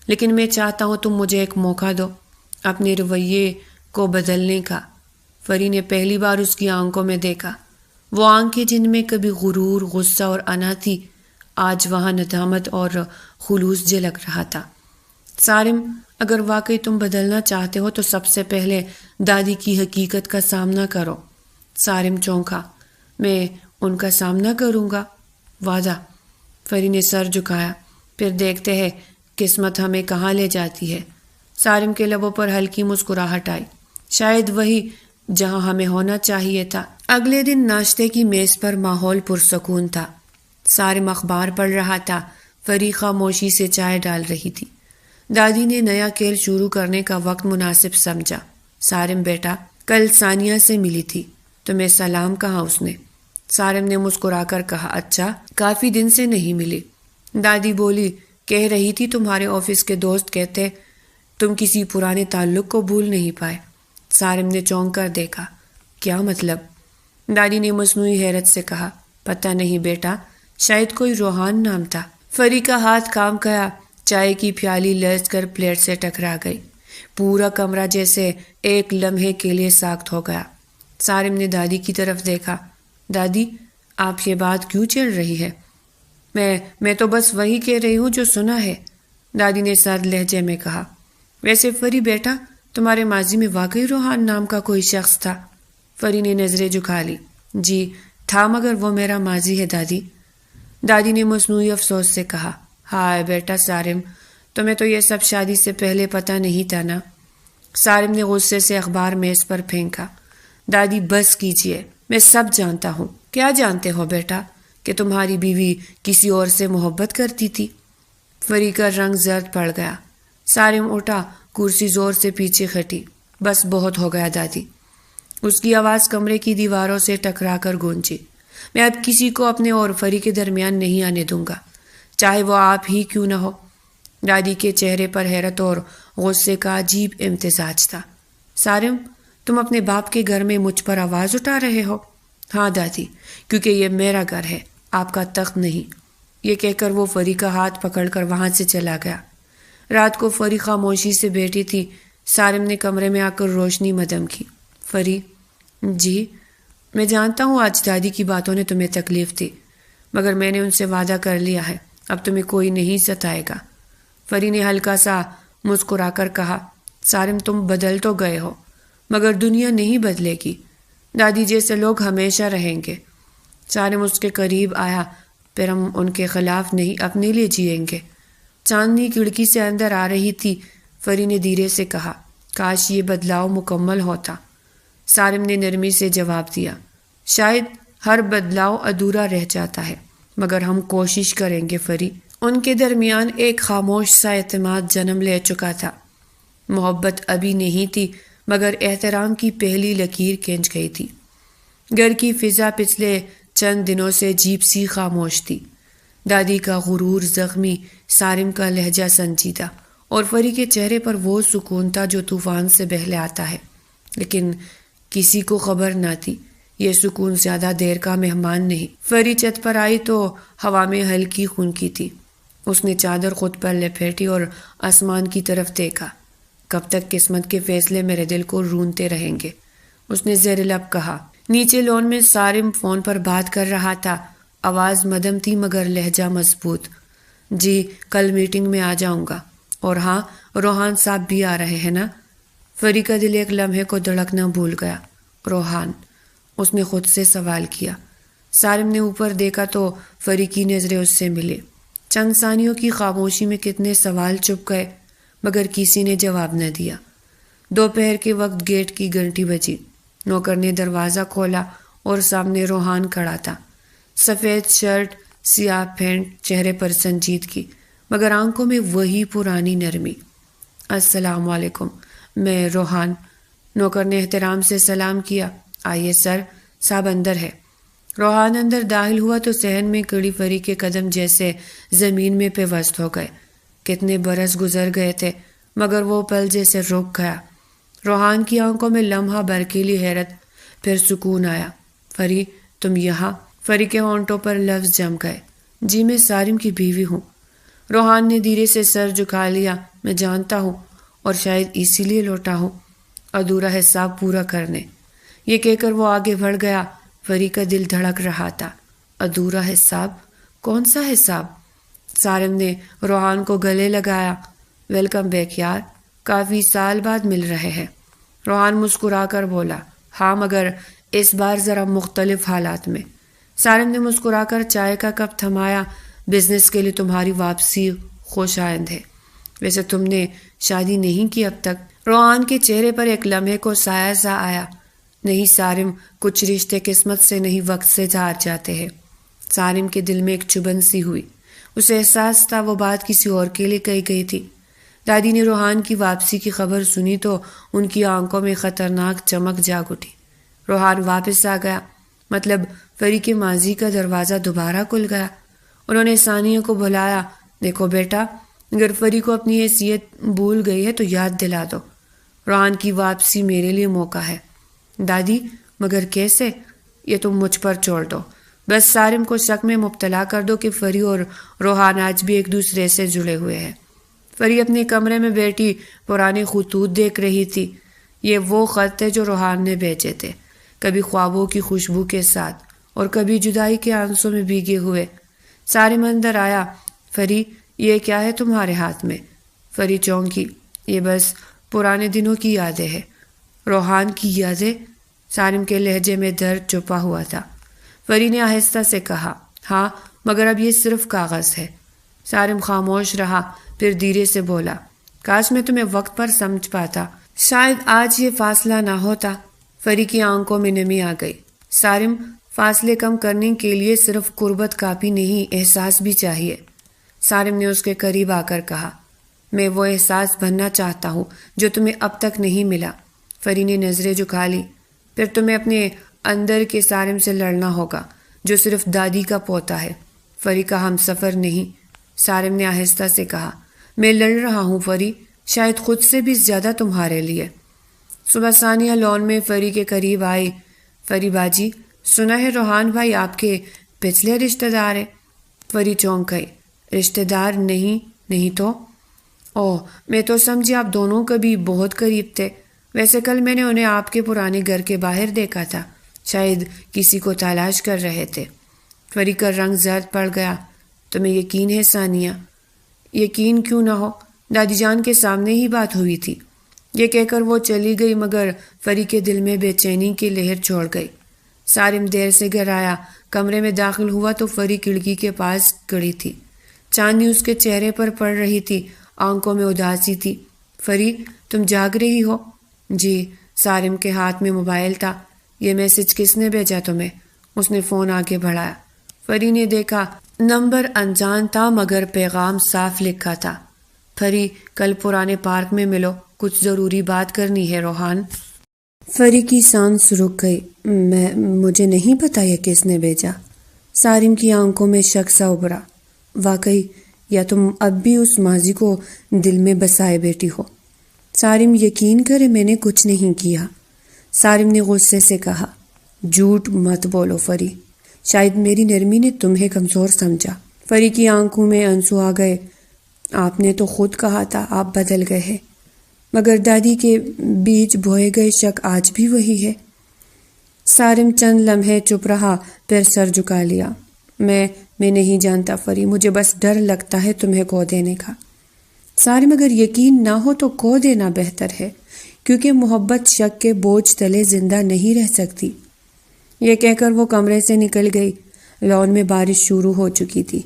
A: لیکن میں چاہتا ہوں تم مجھے ایک موقع دو اپنے رویے کو بدلنے کا۔ فری نے پہلی بار اس کی آنکھوں میں دیکھا، وہ آنکھیں جن میں کبھی غرور، غصہ اور انا تھی، آج وہاں ندامت اور خلوص جھلک رہا تھا۔ سارم، اگر واقعی تم بدلنا چاہتے ہو تو سب سے پہلے دادی کی حقیقت کا سامنا کرو۔ سارم چونکا۔ میں ان کا سامنا کروں گا، وعدہ۔ فری نے سر جھکایا۔ پھر دیکھتے ہیں قسمت ہمیں کہاں لے جاتی ہے۔ سارم کے لبوں پر ہلکی مسکراہٹ آئی۔ شاید وہی جہاں ہمیں ہونا چاہیے تھا۔ اگلے دن ناشتے کی میز پر ماحول پرسکون تھا۔ سارم اخبار پڑھ رہا تھا، فری خاموشی سے چائے ڈال رہی تھی۔ دادی نے نیا کھیل شروع کرنے کا وقت مناسب سمجھا۔ سارم بیٹا، کل ثانیہ سے ملی تھی، تمہیں سلام کہا اس نے۔ سارم نے مسکرا کر کہا، اچھا، کافی دن سے نہیں ملی۔ دادی بولی، کہہ رہی تھی تمہارے آفس کے دوست کہتے تم کسی پرانے تعلق کو بھول نہیں پائے۔ سارم نے چونک کر دیکھا۔ کیا مطلب؟ دادی نے مصنوعی حیرت سے کہا۔ پتہ نہیں بیٹا، شاید کوئی روحان نام تھا۔ فری کا ہاتھ کام گیا، چائے کی پیالی لرز کر پلیٹ سے ٹکرا گئی۔ پورا کمرہ جیسے ایک لمحے کے لیے ساکت ہو گیا۔ سارم نے دادی کی طرف دیکھا۔ دادی، آپ یہ بات کیوں چڑھ رہی ہے؟ میں تو بس وہی کہہ رہی ہوں جو سنا ہے، دادی نے سرد لہجے میں کہا۔ ویسے فری بیٹا، تمہارے ماضی میں واقعی روحان نام کا کوئی شخص تھا؟ فری نے نظریں جھکا لی۔ جی تھا، مگر وہ میرا ماضی ہے دادی۔ دادی نے مصنوعی افسوس سے کہا۔ ہائے بیٹا سارم، تمہیں تو یہ سب شادی سے پہلے پتہ نہیں تھا نا؟ سارم نے غصے سے اخبار میز پر پھینکا۔ دادی بس کیجیے، میں سب جانتا ہوں۔ کیا جانتے ہو بیٹا؟ کہ تمہاری بیوی کسی اور سے محبت کرتی تھی؟ فری کا رنگ زرد پڑ گیا۔ سارم اٹھا، کرسی زور سے پیچھے کھٹی۔ بس بہت ہو گیا دادی۔ اس کی آواز کمرے کی دیواروں سے ٹکرا کر گونجی۔ میں اب کسی کو اپنے اور فری کے درمیان نہیں آنے دوں گا، چاہے وہ آپ ہی کیوں نہ ہو۔ دادی کے چہرے پر حیرت اور غصے کا عجیب امتزاج تھا۔ سارم، تم اپنے باپ کے گھر میں مجھ پر آواز اٹھا رہے ہو؟ ہاں دادی، کیونکہ یہ میرا گھر ہے، آپ کا تخت نہیں۔ یہ کہہ کر وہ فری کا ہاتھ پکڑ کر وہاں سے چلا گیا۔ رات کو فری خاموشی سے بیٹھی تھی۔ سارم نے کمرے میں آ کر روشنی مدھم کی۔ فری، جی میں جانتا ہوں آج دادی کی باتوں نے تمہیں تکلیف دی، مگر میں نے ان سے وعدہ کر لیا ہے، اب تمہیں کوئی نہیں ستائے گا۔ فری نے ہلکا سا مسکرا کر کہا۔ سارم، تم بدل تو گئے ہو، مگر دنیا نہیں بدلے گی۔ دادی جیسے لوگ ہمیشہ رہیں گے۔ سارم اس کے قریب آیا۔ پھر ہم ان کے خلاف نہیں، اپنے لیے جئیں گے۔ چاندنی کھڑکی سے اندر آ رہی تھی۔ فری نے دھیرے سے کہا، کاش یہ بدلاؤ مکمل ہوتا۔ سارم نے نرمی سے جواب دیا، شاید ہر بدلاؤ ادھورا رہ جاتا ہے، مگر ہم کوشش کریں گے فری۔ ان کے درمیان ایک خاموش سا اعتماد جنم لے چکا تھا۔ محبت ابھی نہیں تھی، مگر احترام کی پہلی لکیر کھنچ گئی تھی۔ گھر کی فضا پچھلے چند دنوں سے عجیب سی خاموش تھی۔ دادی کا غرور زخمی، سارم کا لہجہ سنجیدہ، اور فری کے چہرے پر وہ سکون تھا جو طوفان سے بہلے آتا ہے۔ لیکن کسی کو خبر نہ تھی، یہ سکون زیادہ دیر کا مہمان نہیں۔ فری چھت پر آئی تو ہوا میں ہلکی خنکی تھی۔ اس نے چادر خود پر لپیٹی اور آسمان کی طرف دیکھا۔ کب تک قسمت کے فیصلے میرے دل کو رونتے رہیں گے، اس نے زیر لب کہا۔ نیچے لون میں سارم فون پر بات کر رہا تھا۔ آواز مدھم تھی مگر لہجہ مضبوط۔ جی کل میٹنگ میں آ جاؤں گا، اور ہاں روحان صاحب بھی آ رہے ہیں نا؟ فری کا دل ایک لمحے کو دھڑکنا بھول گیا۔ روحان؟ اس نے خود سے سوال کیا۔ سارم نے اوپر دیکھا تو فری کی نظریں اس سے ملے۔ چند ثانیوں کی خاموشی میں کتنے سوال چھپ گئے، مگر کسی نے جواب نہ دیا۔ دوپہر کے وقت گیٹ کی گھنٹی بجی۔ نوکر نے دروازہ کھولا اور سامنے روحان کھڑا تھا۔ سفید شرٹ، سیاہ پینٹ، چہرے پر سنجیدگی، مگر آنکھوں میں وہی پرانی نرمی۔ السلام علیکم، میں روحان۔ نوکر نے احترام سے سلام کیا۔ آئیے سر، صاحب اندر ہے۔ روحان اندر داخل ہوا تو صحن میں کھڑی فری کے قدم جیسے زمین میں پیوست ہو گئے۔ کتنے برس گزر گئے تھے، مگر وہ پل جیسے رک گیا۔ روحان کی آنکھوں میں لمحہ بھر کے لیے حیرت، پھر سکون آیا۔ فری، تم یہاں؟ فری کے ہونٹوں پر لفظ جم گئے۔ جی میں سارم کی بیوی ہوں۔ روحان نے دھیرے سے سر جھکا لیا۔ میں جانتا ہوں، اور شاید اسی لیے لوٹا ہوں، ادھورا حساب پورا کرنے۔ یہ کہہ کر وہ آگے بڑھ گیا۔ فری کا دل دھڑک رہا تھا۔ ادھورا حساب؟ کون سا حساب؟ سارم نے روحان کو گلے لگایا۔ ویلکم بیک یار، کافی سال بعد مل رہے ہیں۔ روحان مسکرا کر بولا، ہاں مگر اس بار ذرا مختلف حالات میں۔ سارم نے مسکرا کر چائے کا کپ تھمایا۔ بزنس کے لیے تمہاری واپسی خوش آئند ہے۔ ویسے تم نے شادی نہیں کی اب تک؟ روحان کے چہرے پر ایک لمحے کو سایہ سا آیا۔ نہیں سارم، کچھ رشتے قسمت سے نہیں وقت سے ہار جاتے ہیں۔ سارم کے دل میں ایک چبھن سی ہوئی۔ اسے احساس تھا وہ بات کسی اور کے لیے کہی گئی تھی۔ دادی نے روحان کی واپسی کی خبر سنی تو ان کی آنکھوں میں خطرناک چمک جاگ اٹھی۔ روحان واپس آ گیا، مطلب فری کے ماضی کا دروازہ دوبارہ کھل گیا۔ انہوں نے ثانیہ کو بلایا۔ دیکھو بیٹا، اگر فری کو اپنی حیثیت بھول گئی ہے تو یاد دلا دو۔ روحان کی واپسی میرے لیے موقع ہے۔ دادی، مگر کیسے؟ یہ تم مجھ پر چھوڑ دو، بس سارم کو شک میں مبتلا کر دو کہ فری اور روحان آج بھی ایک دوسرے سے جڑے ہوئے ہیں۔ فری اپنے کمرے میں بیٹھی پرانے خطوط دیکھ رہی تھی۔ یہ وہ خط تھے جو روحان نے بھیجے تھے، کبھی خوابوں کی خوشبو کے ساتھ اور کبھی جدائی کے آنسوں میں بھیگے ہوئے۔ سارم اندر آیا۔ فری، یہ کیا ہے تمہارے ہاتھ میں؟ فری چونکی۔ یہ بس پرانے دنوں کی یادیں ہیں۔ روحان کی یادیں؟ سارم کے لہجے میں درد چھپا ہوا تھا۔ فری نے آہستہ سے کہا، ہاں، مگر اب یہ صرف کاغذ ہے۔ سارم خاموش رہا، پھر دھیرے سے بولا، کاش میں تمہیں وقت پر سمجھ پاتا، شاید آج یہ فاصلہ نہ ہوتا۔ فری کی آنکھوں میں نمی آ گئی۔ سارم، فاصلے کم کرنے کے لیے صرف قربت کافی نہیں، احساس بھی چاہیے۔ سارم نے اس کے قریب آ کر کہا، میں وہ احساس بننا چاہتا ہوں جو تمہیں اب تک نہیں ملا۔ فری نے نظریں جھکا لی۔ پھر تمہیں اپنے اندر کے سارم سے لڑنا ہوگا جو صرف دادی کا پوتا ہے، فری کا ہم سفر نہیں۔ سارم نے آہستہ سے کہا، میں لڑ رہا ہوں فری، شاید خود سے بھی زیادہ تمہارے لیے۔ صبح ثانیہ لون میں فری کے قریب آئی۔ فری باجی، سنا ہے روحان بھائی آپ کے پچھلے رشتہ دار ہیں؟ فری چونک گئی۔ رشتہ دار نہیں تو؟ اوہ، میں تو سمجھی آپ دونوں کبھی بہت قریب تھے۔ ویسے کل میں نے انہیں آپ کے پرانے گھر کے باہر دیکھا تھا، شاید کسی کو تلاش کر رہے تھے۔ فری کا رنگ زرد پڑ گیا۔ تمہیں یقین ہے ثانیہ؟ یقین کیوں نہ ہو، دادی جان کے سامنے ہی بات ہوئی تھی۔ یہ کہہ کر وہ چلی گئی، مگر فری کے دل میں بے چینی کی لہر چھوڑ گئی۔ سارم دیر سے گھر آیا۔ کمرے میں داخل ہوا تو فری کھڑکی کے پاس کھڑی تھی۔ چاندنی اس کے چہرے پر پڑ رہی تھی، آنکھوں میں اداسی تھی۔ فری، تم جاگ رہی ہو؟ جی۔ سارم کے ہاتھ میں موبائل تھا۔ یہ میسج کس نے بھیجا تمہیں؟ اس نے فون آگے بڑھایا۔ فری نے دیکھا، نمبر انجان تھا مگر پیغام صاف لکھا تھا، فری، کل پرانے پارک میں ملو، کچھ ضروری بات کرنی ہے روحان۔ فری کی سانس رک گئی۔ مجھے نہیں پتا یہ کس نے بھیجا۔ سارم کی آنکھوں میں شک سا ابھرا۔ واقعی، یا تم اب بھی اس ماضی کو دل میں بسائے بیٹھی ہو؟ سارم، یقین کرے میں نے کچھ نہیں کیا۔ سارم نے غصے سے کہا، جھوٹ مت بولو فری، شاید میری نرمی نے تمہیں کمزور سمجھا۔ فری کی آنکھوں میں آنسو آ گئے۔ آپ نے تو خود کہا تھا آپ بدل گئے ہیں، مگر دادی کے بیچ بوئے گئے شک آج بھی وہی ہے۔ سارم چند لمحے چپ رہا، پھر سر جھکا لیا۔ میں نہیں جانتا فری، مجھے بس ڈر لگتا ہے تمہیں کھو دینے کا۔ سارم، اگر یقین نہ ہو تو کھو دینا بہتر ہے، کیونکہ محبت شک کے بوجھ تلے زندہ نہیں رہ سکتی۔ یہ کہہ کر وہ کمرے سے نکل گئی۔ لون میں بارش شروع ہو چکی تھی۔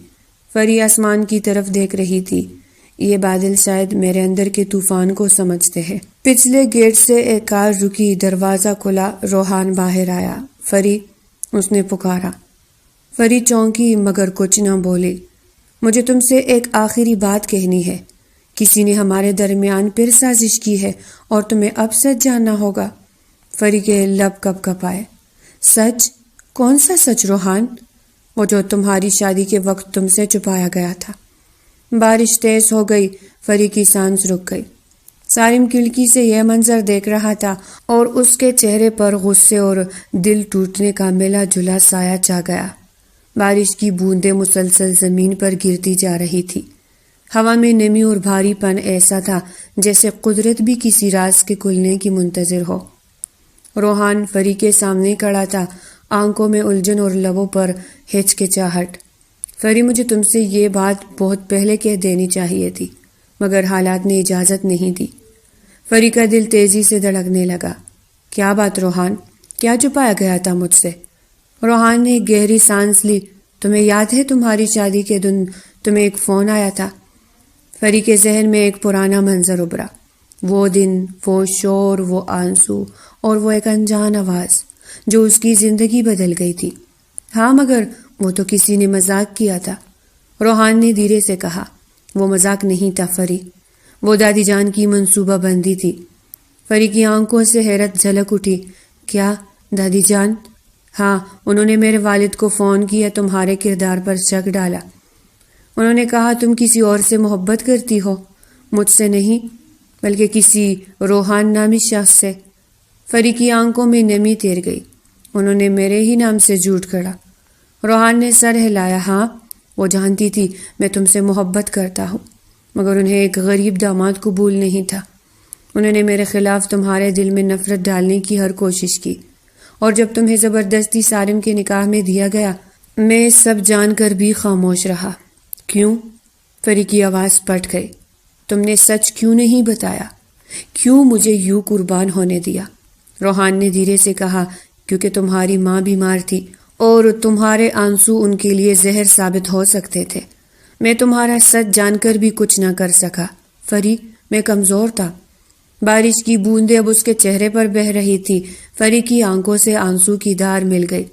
A: فری آسمان کی طرف دیکھ رہی تھی۔ یہ بادل شاید میرے اندر کے طوفان کو سمجھتے ہیں۔ پچھلے گیٹ سے ایک کار رکی، دروازہ کھلا، روحان باہر آیا۔ فری، اس نے پکارا۔ فری چونکی مگر کچھ نہ بولی۔ مجھے تم سے ایک آخری بات کہنی ہے۔ کسی نے ہمارے درمیان پھر سازش کی ہے اور تمہیں اب سچ جاننا ہوگا۔ فری کے لب کپ کپائے۔ سچ؟ کون سا سچ روحان؟ وہ جو تمہاری شادی کے وقت تم سے چھپایا گیا تھا۔ بارش تیز ہو گئی۔ فری کی سانس رک گئی۔ سارم کھڑکی سے یہ منظر دیکھ رہا تھا اور اس کے چہرے پر غصے اور دل ٹوٹنے کا ملا جلا سایہ چھا گیا۔ بارش کی بوندیں مسلسل زمین پر گرتی جا رہی تھی۔ ہوا میں نمی اور بھاری پن ایسا تھا جیسے قدرت بھی کسی راز کے کھلنے کی منتظر ہو۔ روحان فری کے سامنے کھڑا تھا، آنکھوں میں الجھن اور لبوں پر ہچکچاہٹ۔ فری، مجھے تم سے یہ بات بہت پہلے کہہ دینی چاہیے تھی، مگر حالات نے اجازت نہیں دی۔ فری کا دل تیزی سے دھڑکنے لگا۔ کیا بات روحان؟ کیا چھپایا گیا تھا مجھ سے؟ روحان نے گہری سانس لی۔ تمہیں یاد ہے تمہاری شادی کے دن تمہیں ایک فون آیا تھا؟ فری کے ذہن میں ایک پرانا منظر ابھرا۔ وہ دن، وہ شور، وہ آنسو اور وہ ایک انجان آواز جو اس کی زندگی بدل گئی تھی۔ ہاں، مگر وہ تو کسی نے مذاق کیا تھا، روحان نے دھیرے سے کہا۔ وہ مذاق نہیں تھا فری، وہ دادی جان کی منصوبہ بندی تھی۔ فری کی آنکھوں سے حیرت جھلک اٹھی۔ کیا دادی جان؟ ہاں، انہوں نے میرے والد کو فون کیا، تمہارے کردار پر شک ڈالا۔ انہوں نے کہا تم کسی اور سے محبت کرتی ہو، مجھ سے نہیں بلکہ کسی روحان نامی شخص سے۔ فری کی آنکھوں میں نمی تیر گئی۔ انہوں نے میرے ہی نام سے جھوٹ گھڑا۔ روحان نے سر ہلایا۔ ہاں، وہ جانتی تھی میں تم سے محبت کرتا ہوں، مگر انہیں ایک غریب داماد قبول نہیں تھا۔ انہوں نے میرے خلاف تمہارے دل میں نفرت ڈالنے کی ہر کوشش کی، اور جب تمہیں زبردستی سارم کے نکاح میں دیا گیا، میں سب جان کر بھی خاموش رہا۔ کیوں؟ فری کی آواز پھٹ گئی۔ تم نے سچ کیوں نہیں بتایا؟ کیوں مجھے یوں قربان ہونے دیا؟ روحان نے دھیرے سے کہا، کیونکہ تمہاری ماں بیمار تھی اور تمہارے آنسو ان کے لیے زہر ثابت ہو سکتے تھے۔ میں تمہارا سچ جان کر بھی کچھ نہ کر سکا۔ فری، میں کمزور تھا۔ بارش کی بوندیں اب اس کے چہرے پر بہہ رہی تھی۔ فری کی آنکھوں سے آنسو کی دھار مل گئی۔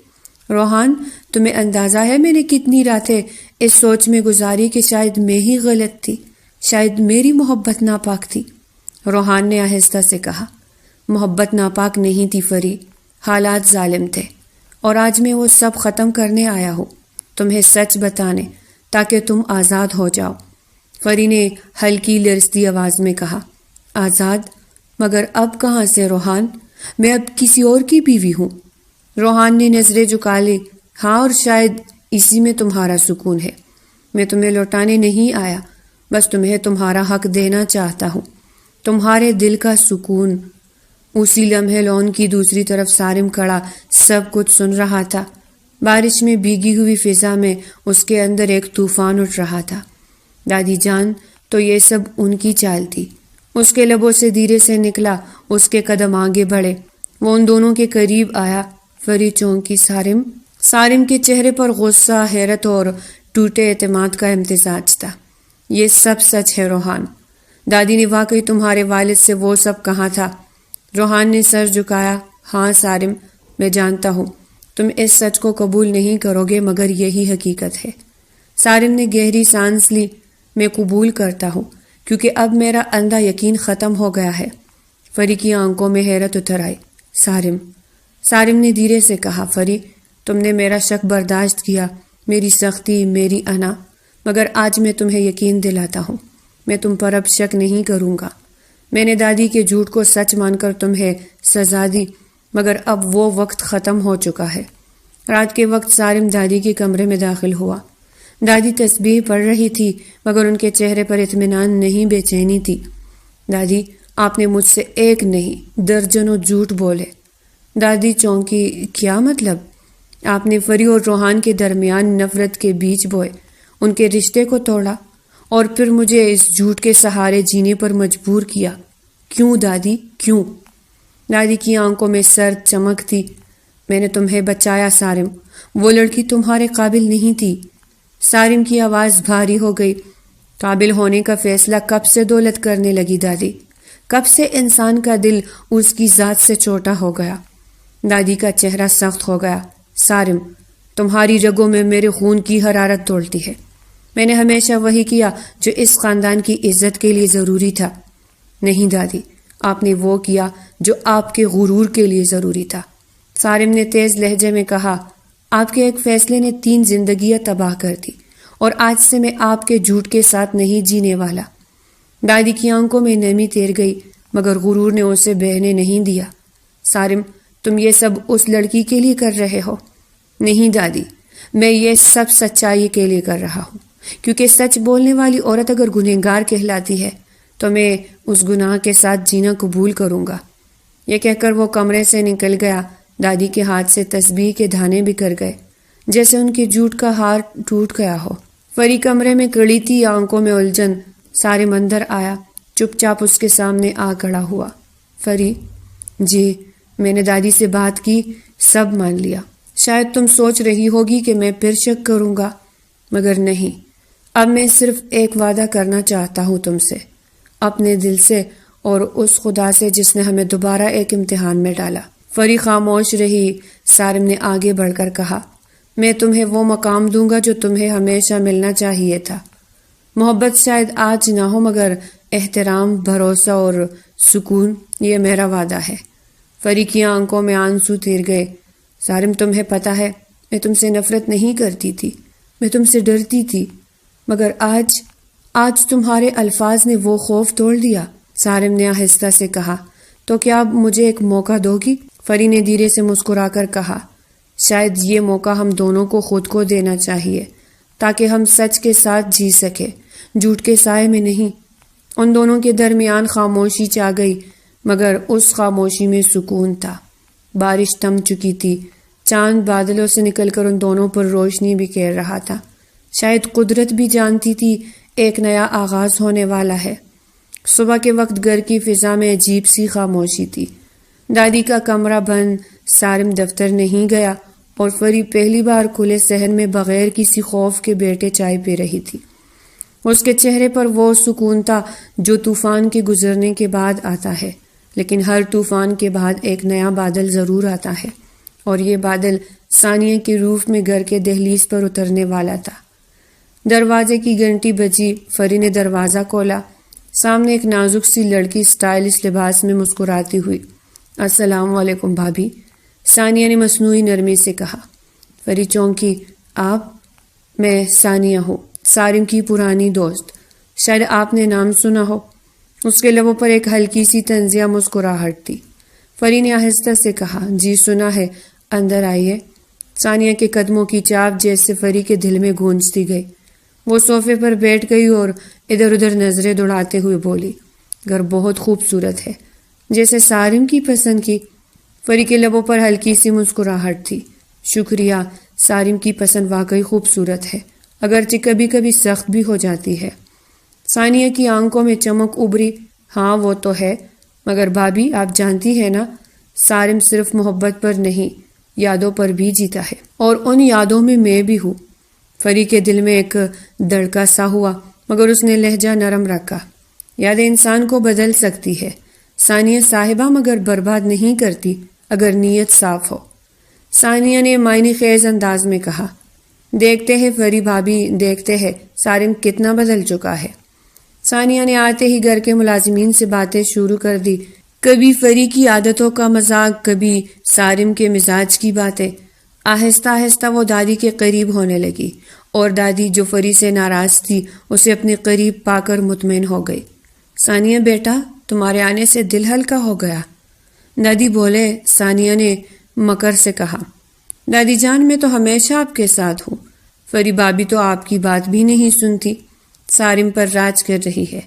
A: روحان، تمہیں اندازہ ہے میں نے کتنی راتیں اس سوچ میں گزاری کہ شاید میں ہی غلط تھی، شاید میری محبت ناپاک تھی۔ روحان نے آہستہ سے کہا، محبت ناپاک نہیں تھی فری، حالات ظالم تھے، اور آج میں وہ سب ختم کرنے آیا ہوں، تمہیں سچ بتانے، تاکہ تم آزاد ہو جاؤ۔ فری نے ہلکی لرزتی آواز میں کہا، آزاد؟ مگر اب کہاں سے روحان؟ میں اب کسی اور کی بیوی ہوں۔ روحان نے نظریں جھکا لی۔ ہاں، اور شاید اسی میں تمہارا سکون ہے۔ میں تمہیں لوٹانے نہیں آیا، بس تمہیں تمہارا حق دینا چاہتا ہوں، تمہارے دل کا سکون۔ اسی لمحے لون کی دوسری طرف سارم کھڑا سب کچھ سن رہا تھا۔ بارش میں بھیگی ہوئی فضا میں اس کے اندر ایک طوفان اٹھ رہا تھا۔ دادی جان، تو یہ سب ان کی چال تھی۔ اس کے لبوں سے دھیرے سے نکلا، اس کے قدم آگے بڑھے، وہ ان دونوں کے قریب آیا۔ فری چونکی۔ سارم کے چہرے پر غصہ، حیرت اور ٹوٹے اعتماد کا امتزاج تھا۔ یہ سب سچ ہے روحان؟ دادی نے واقعی تمہارے والد سے وہ سب کہا تھا؟ روحان نے سر جھکایا۔ ہاں سارم، میں جانتا ہوں تم اس سچ کو قبول نہیں کرو گے، مگر یہی حقیقت ہے۔ سارم نے گہری سانس لی۔ میں قبول کرتا ہوں، کیونکہ اب میرا اندھا یقین ختم ہو گیا ہے۔ فری کی آنکھوں میں حیرت اتر آئی۔ سارم نے دھیرے سے کہا، فری، تم نے میرا شک برداشت کیا، میری سختی، میری انا، مگر آج میں تمہیں یقین دلاتا ہوں، میں تم پر اب شک نہیں کروں گا۔ میں نے دادی کے جھوٹ کو سچ مان کر تمہیں سزا دی، مگر اب وہ وقت ختم ہو چکا ہے۔ رات کے وقت سارم دادی کے کمرے میں داخل ہوا۔ دادی تسبیح پڑھ رہی تھی، مگر ان کے چہرے پر اطمینان نہیں، بے چینی تھی۔ دادی، آپ نے مجھ سے ایک نہیں درجنوں جھوٹ بولے۔ دادی چونکی۔ کیا مطلب؟ آپ نے فری اور روحان کے درمیان نفرت کے بیج بوئے، ان کے رشتے کو توڑا، اور پھر مجھے اس جھوٹ کے سہارے جینے پر مجبور کیا۔ کیوں دادی، کیوں؟ دادی کی آنکھوں میں سرد چمک تھی۔ میں نے تمہیں بچایا سارم، وہ لڑکی تمہارے قابل نہیں تھی۔ سارم کی آواز بھاری ہو گئی۔ قابل ہونے کا فیصلہ کب سے دولت کرنے لگی دادی؟ کب سے انسان کا دل اس کی ذات سے چھوٹا ہو گیا؟ دادی کا چہرہ سخت ہو گیا۔ سارم، تمہاری رگوں میں میرے خون کی حرارت دوڑتی ہے۔ میں نے ہمیشہ وہی کیا جو اس خاندان کی عزت کے لیے ضروری تھا۔ نہیں دادی، آپ نے وہ کیا جو آپ کے غرور کے لیے ضروری تھا۔ سارم نے تیز لہجے میں کہا، آپ کے ایک فیصلے نے 3 زندگیاں تباہ کر دی، اور آج سے میں آپ کے جھوٹ کے ساتھ نہیں جینے والا۔ دادی کی آنکھوں میں نمی تیر گئی، مگر غرور نے اسے بہنے نہیں دیا۔ سارم، تم یہ سب اس لڑکی کے لیے کر رہے ہو؟ نہیں دادی، میں یہ سب سچائی کے لیے کر رہا ہوں، کیونکہ سچ بولنے والی عورت اگر گنہگار کہلاتی ہے تو میں اس گناہ کے ساتھ جینا قبول کروں گا۔ یہ کہہ کر وہ کمرے سے نکل گیا۔ دادی کے ہاتھ سے تسبیح کے دانے بکھر گئے، جیسے ان کے جھوٹ کا ہار ٹوٹ گیا ہو۔ فری کمرے میں کڑی تھی، آنکھوں میں الجھن۔ سارم اندر آیا، چپ چاپ اس کے سامنے آ کھڑا ہوا۔ فری، جی، میں نے دادی سے بات کی، سب مان لیا۔ شاید تم سوچ رہی ہوگی کہ میں پھر شک کروں گا، مگر نہیں۔ اب میں صرف ایک وعدہ کرنا چاہتا ہوں تم سے، اپنے دل سے اور اس خدا سے جس نے ہمیں دوبارہ ایک امتحان میں ڈالا۔ فری خاموش رہی۔ سارم نے آگے بڑھ کر کہا، میں تمہیں وہ مقام دوں گا جو تمہیں ہمیشہ ملنا چاہیے تھا۔ محبت شاید آج نہ ہو، مگر احترام، بھروسہ اور سکون، یہ میرا وعدہ ہے۔ فری کی آنکھوں میں آنسو تیر گئے۔ سارم، تمہیں پتہ ہے میں تم سے نفرت نہیں کرتی تھی، میں تم سے ڈرتی تھی، مگر آج تمہارے الفاظ نے وہ خوف توڑ دیا۔ سارم نے آہستہ سے کہا، تو کیا اب مجھے ایک موقع دو گی؟ فری نے دھیرے سے مسکرا کر کہا، شاید یہ موقع ہم دونوں کو خود کو دینا چاہیے تاکہ ہم سچ کے ساتھ جی سکے، جھوٹ کے سائے میں نہیں۔ ان دونوں کے درمیان خاموشی چھا گئی، مگر اس خاموشی میں سکون تھا۔ بارش تھم چکی تھی، چاند بادلوں سے نکل کر ان دونوں پر روشنی بکھیر رہا تھا۔ شاید قدرت بھی جانتی تھی ایک نیا آغاز ہونے والا ہے۔ صبح کے وقت گھر کی فضا میں عجیب سی خاموشی تھی۔ دادی کا کمرہ بند، سارم دفتر نہیں گیا اور فری پہلی بار کھلے صحن میں بغیر کسی خوف کے بیٹھے چائے پی رہی تھی۔ اس کے چہرے پر وہ سکون تھا جو طوفان کے گزرنے کے بعد آتا ہے، لیکن ہر طوفان کے بعد ایک نیا بادل ضرور آتا ہے، اور یہ بادل ثانیہ کی روح میں گھر کے دہلیز پر اترنے والا تھا۔ دروازے کی گھنٹی بجی، فری نے دروازہ کھولا۔ سامنے ایک نازک سی لڑکی اسٹائلش لباس میں مسکراتی ہوئی۔ السلام علیکم بھابھی، ثانیہ نے مصنوعی نرمی سے کہا۔ فری چونکی۔ آپ؟ میں ثانیہ ہوں، سارم کی پرانی دوست، شاید آپ نے نام سنا ہو۔ اس کے لبوں پر ایک ہلکی سی طنزیہ مسکراہٹ تھی۔ فری نے آہستہ سے کہا، جی سنا ہے، اندر آئیے۔ ثانیہ کے قدموں کی چاپ جیسے فری کے دل میں گونجتی گئی۔ وہ صوفے پر بیٹھ گئی اور ادھر ادھر نظریں دوڑاتے ہوئے بولی، گھر بہت خوبصورت ہے، جیسے سارم کی پسند کی۔ فری کے لبوں پر ہلکی سی مسکراہٹ تھی۔ شکریہ، سارم کی پسند واقعی خوبصورت ہے، اگرچہ کبھی کبھی سخت بھی ہو جاتی ہے۔ ثانیہ کی آنکھوں میں چمک ابھری۔ ہاں وہ تو ہے، مگر بھابھی آپ جانتی ہیں نا، سارم صرف محبت پر نہیں، یادوں پر بھی جیتا ہے، اور ان یادوں میں بھی ہوں۔ فری کے دل میں ایک دھڑکا سا ہوا، مگر اس نے لہجہ نرم رکھا۔ یادیں انسان کو بدل سکتی ہے ثانیہ صاحبہ، مگر برباد نہیں کرتی اگر نیت صاف ہو۔ ثانیہ نے معنی خیز انداز میں کہا۔ دیکھتے ہیں فری بھابھی، دیکھتے ہیں سارم کتنا بدل چکا ہے۔ ثانیہ نے آتے ہی گھر کے ملازمین سے باتیں شروع کر دی، کبھی فری کی عادتوں کا مذاق، کبھی سارم کے مزاج کی باتیں۔ آہستہ آہستہ وہ دادی کے قریب ہونے لگی، اور دادی جو فری سے ناراض تھی اسے اپنے قریب پا کر مطمئن ہو گئی۔ ثانیہ بیٹا، تمہارے آنے سے دل ہلکا ہو گیا، دادی بولے۔ ثانیہ نے مکر سے کہا، دادی جان میں تو ہمیشہ آپ کے ساتھ ہوں، فری بھابھی تو آپ کی بات بھی نہیں سنتی، سارم پر راج کر رہی ہے۔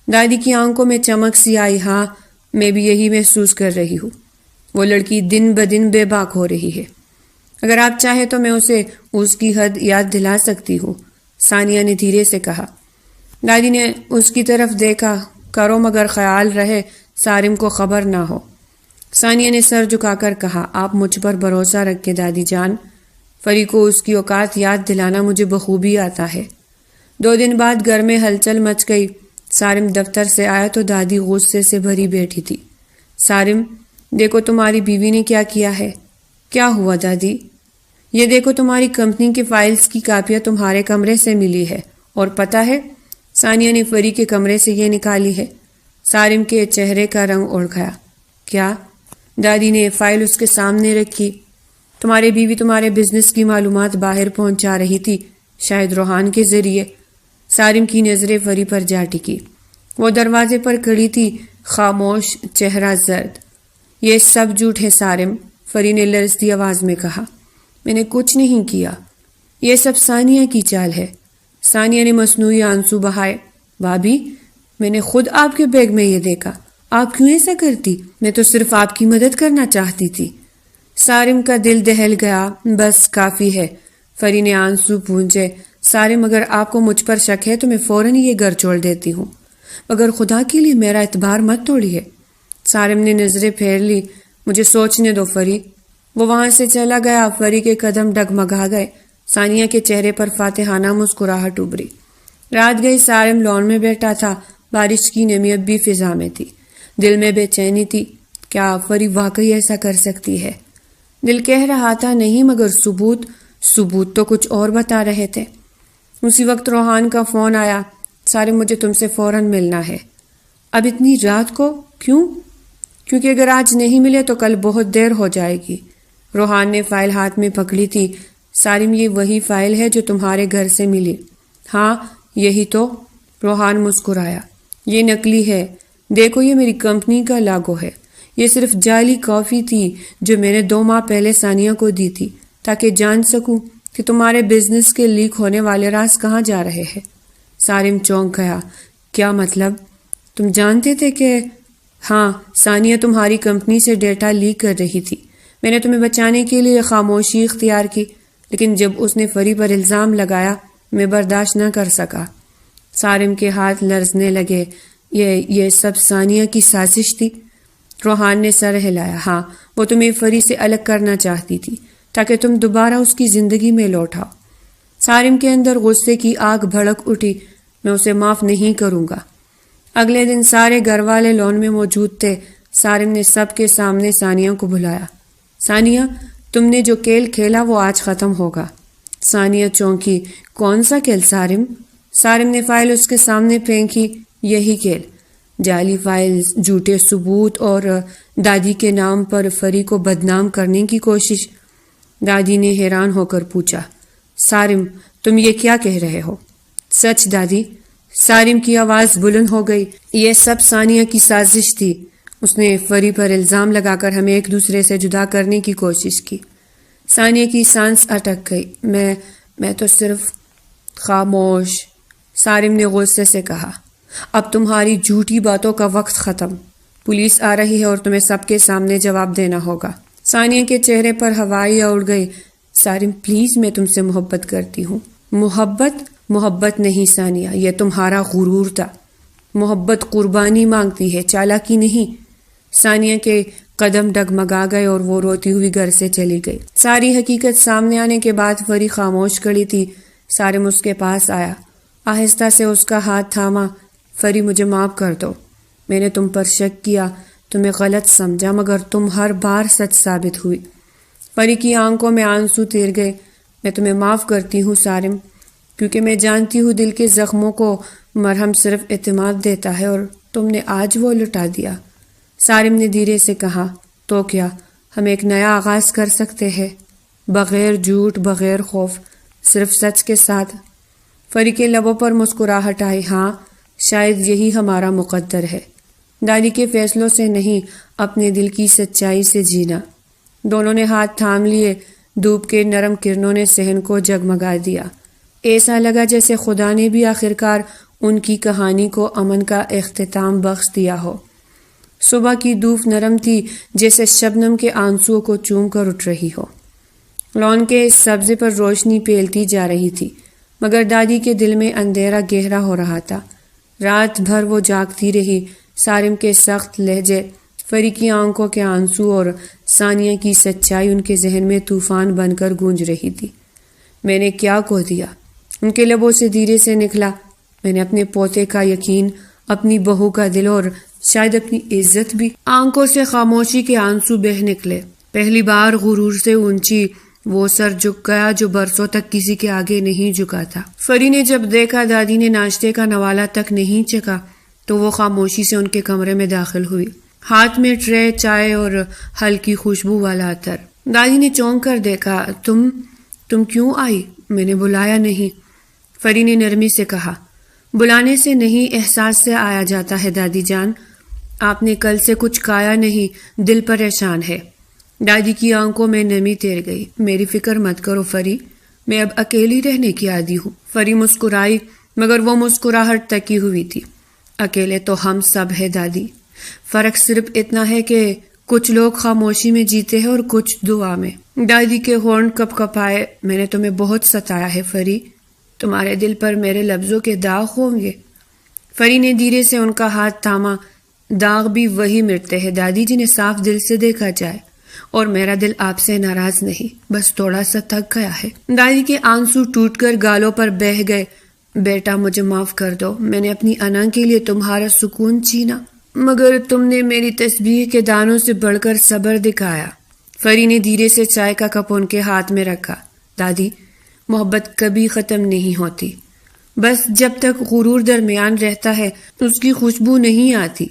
A: دادی کی آنکھوں میں چمک سی آئی۔ ہاں، میں بھی یہی محسوس کر رہی ہوں، وہ لڑکی دن بدن بے باک ہو رہی ہے۔ اگر آپ چاہیں تو میں اسے اس کی حد یاد دلا سکتی ہوں، ثانیہ نے دھیرے سے کہا۔ دادی نے اس کی طرف دیکھا، کرو مگر خیال رہے سارم کو خبر نہ ہو۔ ثانیہ نے سر جھکا کر کہا، آپ مجھ پر بھروسہ رکھیں دادی جان، فری کو اس کی اوقات یاد دلانا مجھے بخوبی آتا ہے۔ 2 دن بعد گھر میں ہلچل مچ گئی۔ سارم دفتر سے آیا تو دادی غصے سے بھری بیٹھی تھی۔ سارم، دیکھو تمہاری بیوی نے کیا کیا ہے۔ کیا ہوا دادی؟ یہ دیکھو تمہاری کمپنی کے فائلز کی کاپیاں تمہارے کمرے سے ملی ہے، اور پتہ ہے ثانیہ نے فری کے کمرے سے یہ نکالی ہے۔ سارم کے چہرے کا رنگ اڑ گیا۔ کیا؟ دادی نے فائل اس کے سامنے رکھی۔ تمہاری بیوی تمہارے بزنس کی معلومات باہر پہنچا رہی تھی، شاید روحان کے ذریعے۔ سارم کی نظریں فری پر جا ٹکی۔ وہ دروازے پر کھڑی تھی، خاموش، چہرہ زرد۔ یہ سب جھوٹ ہے سارم، فری نے لرزتی آواز میں کہا۔ میں نے کچھ نہیں کیا، یہ سب ثانیہ کی چال ہے۔ ثانیہ نے مصنوعی آنسو بہائے۔ بھابھی، میں نے خود آپ کے بیگ میں یہ دیکھا، آپ کیوں ایسا کرتی؟ میں تو صرف آپ کی مدد کرنا چاہتی تھی۔ سارم کا دل دہل گیا۔ بس کافی ہے، فری نے آنسو پونچھے۔ سارم، اگر آپ کو مجھ پر شک ہے تو میں فوراً یہ گھر چھوڑ دیتی ہوں، مگر خدا کے لیے میرا اعتبار مت توڑیے۔ سارم نے نظریں پھیر لی۔ مجھے سوچنے دو فری۔ وہ وہاں سے چلا گیا۔ فری کے قدم ڈگمگا گئے۔ ثانیہ کے چہرے پر فاتحانہ مسکراہٹ ابھری۔ رات گئی، سارم لان میں بیٹھا تھا۔ بارش کی نمی اب بھی فضا میں تھی۔ دل میں بے چینی تھی۔ کیا فری واقعی ایسا کر سکتی ہے؟ دل کہہ رہا تھا نہیں، مگر ثبوت تو کچھ اور بتا رہے تھے۔ اسی وقت روحان کا فون آیا۔ سارم، مجھے تم سے فوراً ملنا ہے۔ اب اتنی رات کو؟ کیوں؟ کیونکہ اگر آج نہیں ملے تو کل بہت دیر ہو جائے گی۔ روحان نے فائل ہاتھ میں پکڑی تھی۔ سارم، یہ وہی فائل ہے جو تمہارے گھر سے ملی؟ ہاں یہی تو۔ روحان مسکرایا۔ یہ نکلی ہے، دیکھو یہ میری کمپنی کا لاگو ہے، یہ صرف جعلی کافی تھی جو میں نے 2 ماہ پہلے ثانیہ کو دی تھی تاکہ جان سکوں کہ تمہارے بزنس کے لیک ہونے والے راز کہاں جا رہے ہیں۔ سارم چونک گیا۔ کیا مطلب؟ تم جانتے تھے کہ… ہاں، ثانیہ تمہاری کمپنی سے ڈیٹا لیک کر رہی تھی۔ میں نے تمہیں بچانے کے لیے خاموشی اختیار کی، لیکن جب اس نے فری پر الزام لگایا میں برداشت نہ کر سکا۔ سارم کے ہاتھ لرزنے لگے۔ یہ سب ثانیہ کی سازش تھی؟ روحان نے سر ہلایا۔ ہاں، وہ تمہیں فری سے الگ کرنا چاہتی تھی تاکہ تم دوبارہ اس کی زندگی میں لوٹ آؤ۔ سارم کے اندر غصے کی آگ بھڑک اٹھی۔ میں اسے معاف نہیں کروں گا۔ اگلے دن سارے گھر والے لون میں موجود تھے۔ سارم نے سب کے سامنے ثانیہ کو بلایا۔ ثانیہ، تم نے جو کھیل کھیلا وہ آج ختم ہوگا۔ ثانیہ چونکی۔ کون سا کھیل سارم؟ سارم نے فائل اس کے سامنے پھینکی۔ یہی کھیل، جعلی فائلز، جھوٹے ثبوت اور دادی کے نام پر فری کو بدنام کرنے کی کوشش۔ دادی نے حیران ہو کر پوچھا، سارم تم یہ کیا کہہ رہے ہو؟ سچ دادی۔ سارم کی آواز بلند ہو گئی۔ یہ سب ثانیہ کی سازش تھی۔ اس نے فری پر الزام لگا کر ہمیں ایک دوسرے سے جدا کرنے کی کوشش کی۔ ثانیہ کی سانس اٹک گئی۔ میں تو صرف… خاموش، سارم نے غصے سے کہا۔ اب تمہاری جھوٹی باتوں کا وقت ختم۔ پولیس آ رہی ہے اور تمہیں سب کے سامنے جواب دینا ہوگا۔ ثانیہ کے چہرے پر ہوائیاں اڑ گئی۔ سارم پلیز، میں تم سے محبت کرتی ہوں۔ محبت نہیں ثانیہ، یہ تمہارا غرور تھا۔ محبت قربانی مانگتی ہے، چالاکی نہیں۔ ثانیہ کے قدم ڈگمگا گئے اور وہ روتی ہوئی گھر سے چلی گئی۔ ساری حقیقت سامنے آنے کے بعد فری خاموش کھڑی تھی۔ سارم اس کے پاس آیا، آہستہ سے اس کا ہاتھ تھاما۔ فری، مجھے معاف کر دو۔ میں نے تم پر شک کیا، تمہیں غلط سمجھا، مگر تم ہر بار سچ ثابت ہوئی۔ فری کی آنکھوں میں آنسو تیر گئے۔ میں تمہیں معاف کرتی ہوں سارم، کیونکہ میں جانتی ہوں دل کے زخموں کو مرہم صرف اعتماد دیتا ہے، اور تم نے آج وہ لٹا دیا۔ سارم نے دھیرے سے کہا، تو کیا ہم ایک نیا آغاز کر سکتے ہیں؟ بغیر جھوٹ، بغیر خوف، صرف سچ کے ساتھ۔ فری کے لبوں پر مسکراہٹ آئی۔ ہاں، شاید یہی ہمارا مقدر ہے، دادی کے فیصلوں سے نہیں، اپنے دل کی سچائی سے جینا۔ دونوں نے ہاتھ تھام لیے۔ دھوپ کے نرم کرنوں نے صحن کو جگمگا دیا۔ ایسا لگا جیسے خدا نے بھی آخرکار ان کی کہانی کو امن کا اختتام بخش دیا ہو۔ صبح کی دھوپ نرم تھی، جیسے شبنم کے آنسوؤں کو چوم کر اٹھ رہی ہو۔ لون کے اس سبزے پر روشنی پھیلتی جا رہی تھی، مگر دادی کے دل میں اندھیرا گہرا ہو رہا تھا۔ رات بھر وہ جاگتی رہی۔ سارم کے سخت لہجے، فری کی آنکھوں کے آنسو اور ثانیہ کی سچائی ان کے ذہن میں طوفان بن کر گونج رہی تھی۔ میں نے کیا کہہ دیا؟ ان کے لبوں سے دھیرے سے نکلا۔ میں نے اپنے پوتے کا یقین، اپنی بہو کا دل اور شاید اپنی عزت بھی۔ آنکھوں سے خاموشی کے آنسو بہہ نکلے۔ پہلی بار غرور سے اونچی وہ سر جھک گیا جو برسوں تک کسی کے آگے نہیں جھکا تھا۔ فری نے جب دیکھا دادی نے ناشتے کا نوالہ تک نہیں چکھا تو وہ خاموشی سے ان کے کمرے میں داخل ہوئی، ہاتھ میں ٹرے، چائے اور ہلکی خوشبو والا عطر۔ دادی نے چونک کر دیکھا۔ تم کیوں آئی؟ میں نے بلایا نہیں، فری نے نرمی سے کہا۔ بلانے سے نہیں، احساس سے آیا جاتا ہے دادی جان۔ آپ نے کل سے کچھ کھایا نہیں، دل پریشان ہے۔ دادی کی آنکھوں میں نمی تیر گئی۔ میری فکر مت کرو فری، میں اب اکیلی رہنے کی عادی ہوں۔ فری مسکرائی، مگر وہ مسکراہٹ تکی ہوئی تھی۔ اکیلے تو ہم سب ہیں دادی، فرق صرف اتنا ہے کہ کچھ لوگ خاموشی میں جیتے ہیں اور کچھ دعا میں۔ دادی کے ہونٹ کپ کپائے۔ میں نے تمہیں بہت ستایا ہے فری، تمہارے دل پر میرے لفظوں کے داغ ہوں گے۔ فری نے دھیرے سے ان کا ہاتھ تھاما۔ داغ بھی وہی مٹتے ہیں دادی جنہیں صاف دل سے دیکھا جائے، اور میرا دل آپ سے ناراض نہیں، بس تھوڑا سا تھک گیا ہے۔ دادی کے آنسو ٹوٹ کر گالوں پر بہہ گئے۔ بیٹا مجھے معاف کر دو، میں نے اپنی انا کے لیے تمہارا سکون چھینا، مگر تم نے میری تسبیح کے دانوں سے بڑھ کر صبر دکھایا۔ فری نے دھیرے سے چائے کا کپ ان کے ہاتھ میں رکھا۔ دادی، محبت کبھی ختم نہیں ہوتی، بس جب تک غرور درمیان رہتا ہے اس کی خوشبو نہیں آتی۔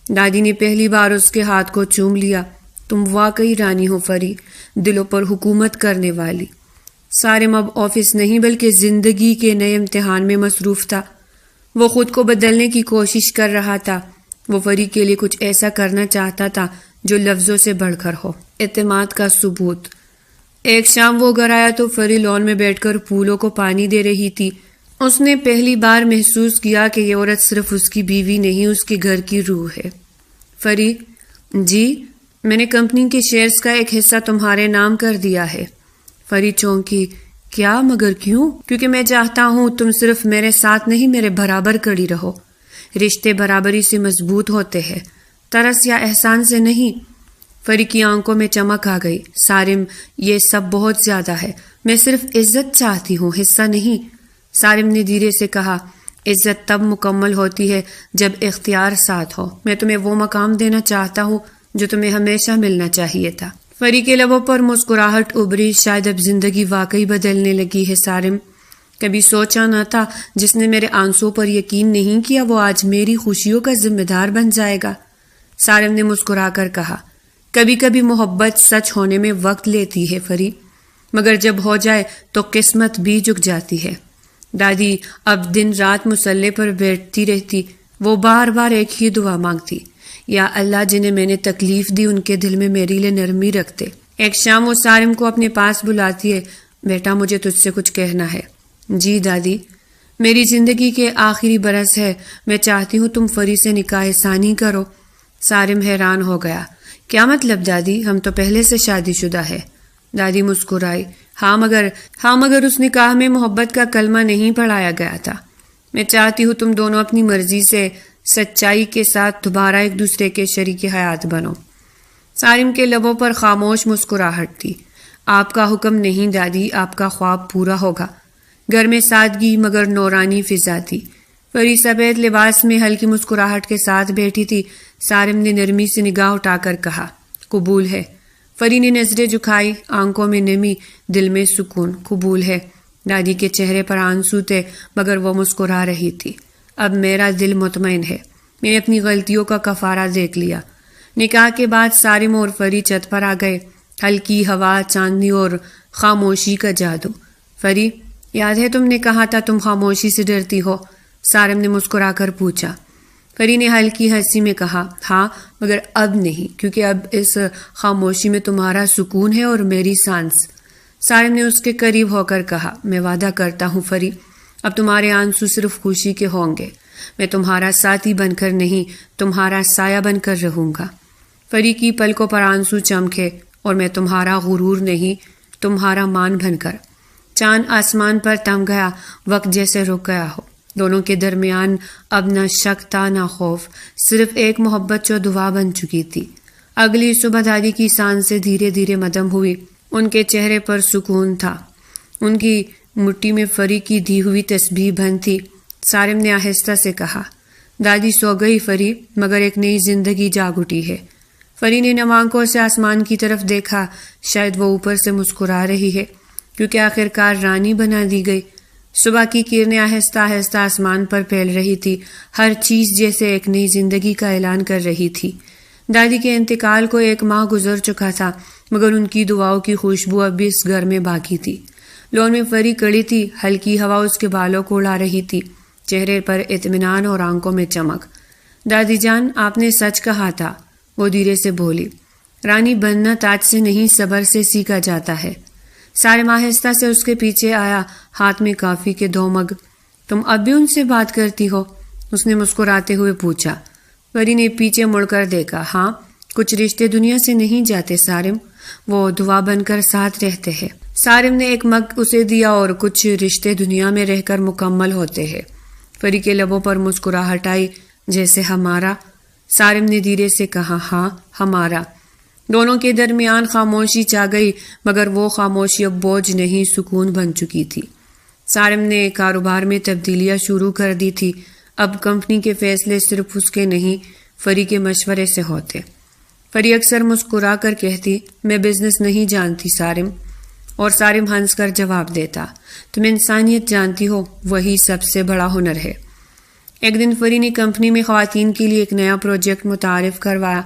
A: دادی نے پہلی بار اس کے ہاتھ کو چوم لیا۔ تم واقعی رانی ہو فری، دلوں پر حکومت کرنے والی۔ سارم اب آفس نہیں بلکہ زندگی کے نئے امتحان میں مصروف تھا۔ وہ خود کو بدلنے کی کوشش کر رہا تھا۔ وہ فری کے لیے کچھ ایسا کرنا چاہتا تھا جو لفظوں سے بڑھ کر ہو، اعتماد کا ثبوت۔ ایک شام وہ گھر آیا تو فری لان میں بیٹھ کر پھولوں کو پانی دے رہی تھی۔ اس نے پہلی بار محسوس کیا کہ یہ عورت صرف اس کی بیوی نہیں، اس کے گھر کی روح ہے۔ فری: جی، میں نے کمپنی کے شیئرز کا ایک حصہ تمہارے نام کر دیا ہے۔ فری چونکی: کیا؟ مگر کیوں؟ کیونکہ میں چاہتا ہوں تم صرف میرے ساتھ نہیں، میرے برابر کڑی رہو۔ رشتے برابری سے مضبوط ہوتے ہیں، ترس یا احسان سے نہیں۔ فری کی آنکھوں میں چمک آ گئی۔ سارم، یہ سب بہت زیادہ ہے، میں صرف عزت چاہتی ہوں، حصہ نہیں۔ سارم نے دھیرے سے کہا: عزت تب مکمل ہوتی ہے جب اختیار ساتھ ہو۔ میں تمہیں وہ مقام دینا چاہتا ہوں جو تمہیں ہمیشہ ملنا چاہیے تھا۔ فری کے لبوں پر مسکراہٹ ابھری۔ شاید اب زندگی واقعی بدلنے لگی ہے سارم۔ کبھی سوچا نہ تھا جس نے میرے آنسوں پر یقین نہیں کیا وہ آج میری خوشیوں کا ذمہ دار بن جائے گا۔ سارم نے مسکرا کر کہا: کبھی کبھی محبت سچ ہونے میں وقت لیتی ہے فری، مگر جب ہو جائے تو قسمت بھی جھک جاتی ہے۔ دادی اب دن رات مصلے پر بیٹھتی رہتی۔ وہ بار بار ایک ہی دعا مانگتی: یا اللہ، جنہیں میں نے تکلیف دی ان کے دل میں میرے لیے نرمی رکھتے۔ ایک شام وہ سارم کو اپنے پاس بلاتی ہے: بیٹا، مجھے تجھ سے کچھ کہنا ہے۔ جی دادی؟ میری زندگی کے آخری برس ہے، میں چاہتی ہوں تم فری سے نکاح ثانی کرو۔ سارم حیران ہو گیا: کیا مطلب دادی؟ ہم تو پہلے سے شادی شدہ ہے۔ دادی مسکرائی: ہاں مگر اس نکاح میں محبت کا کلمہ نہیں پڑھایا گیا تھا۔ میں چاہتی ہوں تم دونوں اپنی مرضی سے سچائی کے ساتھ دوبارہ ایک دوسرے کے شریک حیات بنو۔ سارم کے لبوں پر خاموش مسکراہٹ تھی۔ آپ کا حکم نہیں دادی، آپ کا خواب پورا ہوگا۔ گھر میں سادگی مگر نورانی فضا تھی۔ فری سفید لباس میں ہلکی مسکراہٹ کے ساتھ بیٹھی تھی۔ سارم نے نرمی سے نگاہ اٹھا کر کہا: قبول ہے۔ فری نے نظریں جھکائی، آنکھوں میں نمی، دل میں سکون۔ قبول ہے۔ دادی کے چہرے پر آنسو تھے مگر وہ مسکرا رہی تھی۔ اب میرا دل مطمئن ہے، میں نے اپنی غلطیوں کا کفارہ دیکھ لیا۔ نکاح کے بعد سارم اور فری چھت پر آ گئے۔ ہلکی ہوا، چاندنی اور خاموشی کا جادو۔ فری، یاد ہے تم نے کہا تھا تم خاموشی سے ڈرتی ہو؟ سارم نے مسکرا کر پوچھا۔ فری نے ہلکی ہنسی میں کہا: ہاں، مگر اب نہیں، کیونکہ اب اس خاموشی میں تمہارا سکون ہے اور میری سانس۔ سارم نے اس کے قریب ہو کر کہا: میں وعدہ کرتا ہوں فری، اب تمہارے آنسو صرف خوشی کے ہوں گے۔ میں تمہارا ساتھی بن کر نہیں، تمہارا سایہ بن کر رہوں گا۔ فری کی پلکوں پر آنسو چمکے: اور میں تمہارا غرور نہیں، تمہارا مان بن کر۔ چاند آسمان پر تم گیا، وقت جیسے رک گیا ہو۔ دونوں کے درمیان اب نہ شک تھا نہ خوف، صرف ایک محبت جو دعا بن چکی تھی۔ اگلی صبح دادی کی سانسیں دھیرے دھیرے مدھم ہوئی۔ ان کے چہرے پر سکون تھا۔ ان کی مٹھی میں فری کی دی ہوئی تسبیح بند تھی۔ سارم نے آہستہ سے کہا: دادی سو گئی فری، مگر ایک نئی زندگی جاگ اٹھی ہے۔ فری نے نم آنکھوں سے آسمان کی طرف دیکھا۔ شاید وہ اوپر سے مسکرا رہی ہے کیونکہ آخرکار رانی بنا دی گئی۔ صبح کی کرنیں آہستہ آہستہ آسمان پر پھیل رہی تھی، ہر چیز جیسے ایک نئی زندگی کا اعلان کر رہی تھی۔ دادی کے انتقال کو 1 ماہ گزر چکا تھا، مگر ان کی دعاؤں کی خوشبو اب بھی اس گھر میں باقی تھی۔ لون میں فری کڑی تھی، ہلکی ہوا اس کے بالوں کو اڑا رہی تھی، چہرے پر اطمینان اور آنکھوں میں چمک۔ دادی جان، آپ نے سچ کہا تھا، وہ دھیرے سے بولی۔ رانی بننا تاج سے نہیں، صبر سے سیکھا جاتا ہے۔ سارم آہستہ سے اس کے پیچھے آیا، ہاتھ میں کافی کے 2 مگ۔ تم اب بھی ان سے بات کرتی ہو؟ اس نے مسکراتے ہوئے پوچھا۔ فری نے پیچھے مڑ کر دیکھا۔ ہاں، کچھ رشتے دنیا سے نہیں جاتے سارم، وہ دعا بن کر ساتھ رہتے ہیں۔ سارم نے 1 مگ اسے دیا: اور کچھ رشتے دنیا میں رہ کر مکمل ہوتے ہیں۔ فری کے لبوں پر مسکراہٹ آئی: جیسے ہمارا؟ سارم نے دھیرے سے کہا: ہاں، ہمارا۔ دونوں کے درمیان خاموشی چھا گئی، مگر وہ خاموشی اب بوجھ نہیں، سکون بن چکی تھی۔ سارم نے کاروبار میں تبدیلیاں شروع کر دی تھی۔ اب کمپنی کے فیصلے صرف اس کے نہیں، فری کے مشورے سے ہوتے۔ فری اکثر مسکرا کر کہتی: میں بزنس نہیں جانتی سارم، اور سارم ہنس کر جواب دیتا: تم انسانیت جانتی ہو، وہی سب سے بڑا ہنر ہے۔ ایک دن فری نے کمپنی میں خواتین کے لیے ایک نیا پروجیکٹ متعارف کروایا،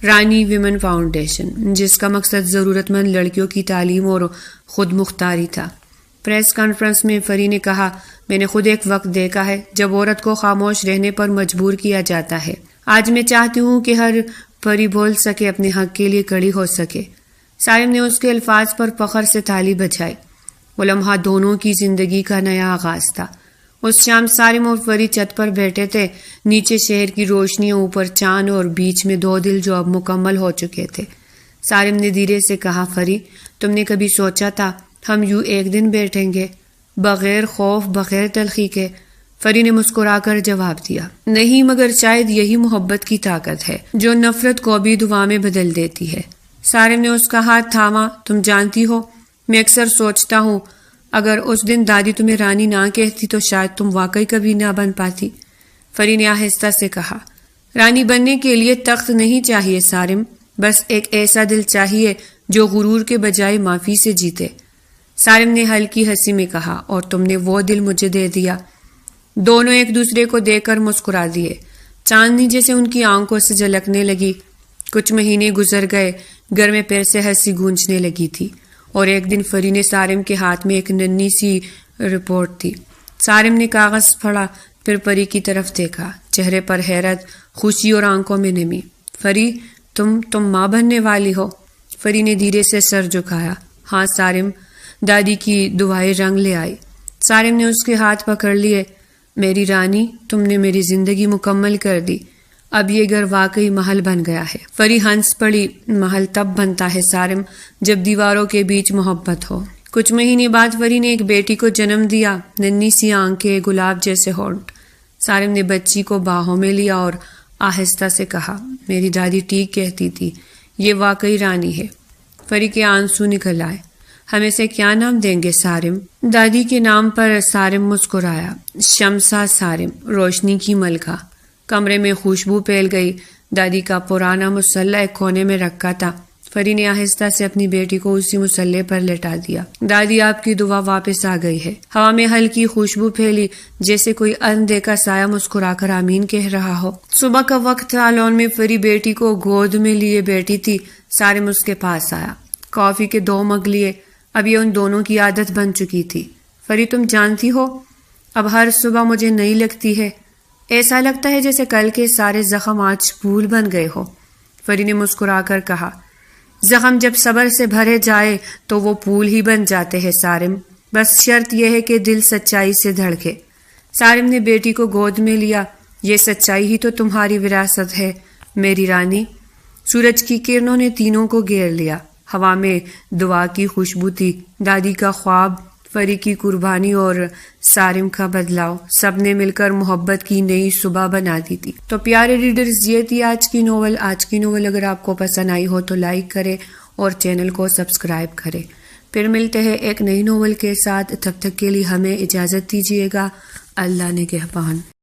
A: رانی ویمن فاؤنڈیشن، جس کا مقصد ضرورت مند لڑکیوں کی تعلیم اور خود مختاری تھا۔ پریس کانفرنس میں فری نے کہا: میں نے خود ایک وقت دیکھا ہے جب عورت کو خاموش رہنے پر مجبور کیا جاتا ہے۔ آج میں چاہتی ہوں کہ ہر پری بول سکے، اپنے حق کے لیے کڑی ہو سکے۔ سارم نے اس کے الفاظ پر فخر سے تالی بجائی۔ وہ لمحہ دونوں کی زندگی کا نیا آغاز تھا۔ اس شام سارم اور فری چھت پر بیٹھے تھے، نیچے شہر کی روشنیوں، اوپر چاند اور بیچ میں دو دل جو اب مکمل ہو چکے تھے۔ سارم نے دھیرے سے کہا، فری، تم نے کبھی سوچا تھا ہم یوں ایک دن بیٹھیں گے، بغیر خوف، بغیر تلخی کے؟ فری نے مسکرا کر جواب دیا، نہیں، مگر شاید یہی محبت کی طاقت ہے جو نفرت کو بھی دعا میں بدل دیتی ہے۔ سارم نے اس کا ہاتھ تھاما۔ تم جانتی ہو، میں اکثر سوچتا ہوں اگر اس دن دادی تمہیں رانی نہ کہتی تو شاید تم واقعی کبھی نہ بن پاتی۔ فری نے آہستہ سے کہا، رانی بننے کے لیے تخت نہیں چاہیے سارم، بس ایک ایسا دل چاہیے جو غرور کے بجائے معافی سے جیتے۔ سارم نے ہلکی ہنسی میں کہا، اور تم نے وہ دل مجھے دے دیا۔ دونوں ایک دوسرے کو دیکھ کر مسکرا دیے۔ چاندنی جیسے ان کی آنکھوں سے جھلکنے لگی۔ کچھ مہینے گزر گئے، گھر میں پھر سے ہنسی گونجنے لگی تھی، اور ایک دن فری نے سارم کے ہاتھ میں ایک ننھی سی رپورٹ دی۔ سارم نے کاغذ پڑھا، پھر پری کی طرف دیکھا، چہرے پر حیرت، خوشی اور آنکھوں میں نمی۔ فری، تم ماں بننے والی ہو؟ فری نے دھیرے سے سر جھکایا۔ ہاں سارم، دادی کی دعائیں رنگ لے آئی۔ سارم نے اس کے ہاتھ پکڑ لیے۔ میری رانی، تم نے میری زندگی مکمل کر دی، اب یہ گھر واقعی محل بن گیا ہے۔ فری ہنس پڑی، محل تب بنتا ہے سارم جب دیواروں کے بیچ محبت ہو۔ کچھ مہینے بعد فری نے ایک بیٹی کو جنم دیا، ننھی سی آنکھیں، گلاب جیسے ہونٹ۔ سارم نے بچی کو باہوں میں لیا اور آہستہ سے کہا، میری دادی ٹھیک کہتی تھی، یہ واقعی رانی ہے۔ فری کے آنسو نکل آئے۔ ہم اسے کیا نام دیں گے سارم؟ دادی کے نام پر سارم مسکرایا۔ شمسا سارم، روشنی کی ملکہ۔ کمرے میں خوشبو پھیل گئی۔ دادی کا پرانا مسلح ایک کونے میں رکھا تھا۔ فری نے آہستہ سے اپنی بیٹی کو اسی مسلح پر لٹا دیا۔ دادی، آپ کی دعا واپس آ گئی ہے۔ ہوا میں ہلکی خوشبو پھیلی، جیسے کوئی اندیکھا سایہ مسکرا کر آمین کہہ رہا ہو۔ صبح کا وقت تھا، لان میں فری بیٹی کو گود میں لیے بیٹھی تھی۔ سارم اس کے پاس آیا، کافی کے 2 مگ لیے۔ اب یہ ان دونوں کی عادت بن چکی تھی۔ فری، تم جانتی ہو، اب ہر صبح مجھے نئی لگتی ہے۔ ایسا لگتا ہے جیسے کل کے سارے زخم آج پھول بن گئے ہو۔ فری نے مسکرا کر کہا، زخم جب صبر سے بھرے جائے تو وہ پھول ہی بن جاتے ہیں سارم، بس شرط یہ ہے کہ دل سچائی سے دھڑکے۔ سارم نے بیٹی کو گود میں لیا۔ یہ سچائی ہی تو تمہاری وراثت ہے میری رانی۔ سورج کی کرنوں نے تینوں کو گھیر لیا۔ ہوا میں دعا کی خوشبو تھی، دادی کا خواب، فری کی قربانی اور سارم کا بدلاؤ، سب نے مل کر محبت کی نئی صبح بنا دی تھی۔ تو پیارے ریڈرز، یہ تھی آج کی ناول۔ اگر آپ کو پسند آئی ہو تو لائک کریں اور چینل کو سبسکرائب کریں۔ پھر ملتے ہیں ایک نئی ناول کے ساتھ، تب تک کے لیے ہمیں اجازت دیجیے گا۔ اللہ نگہبان۔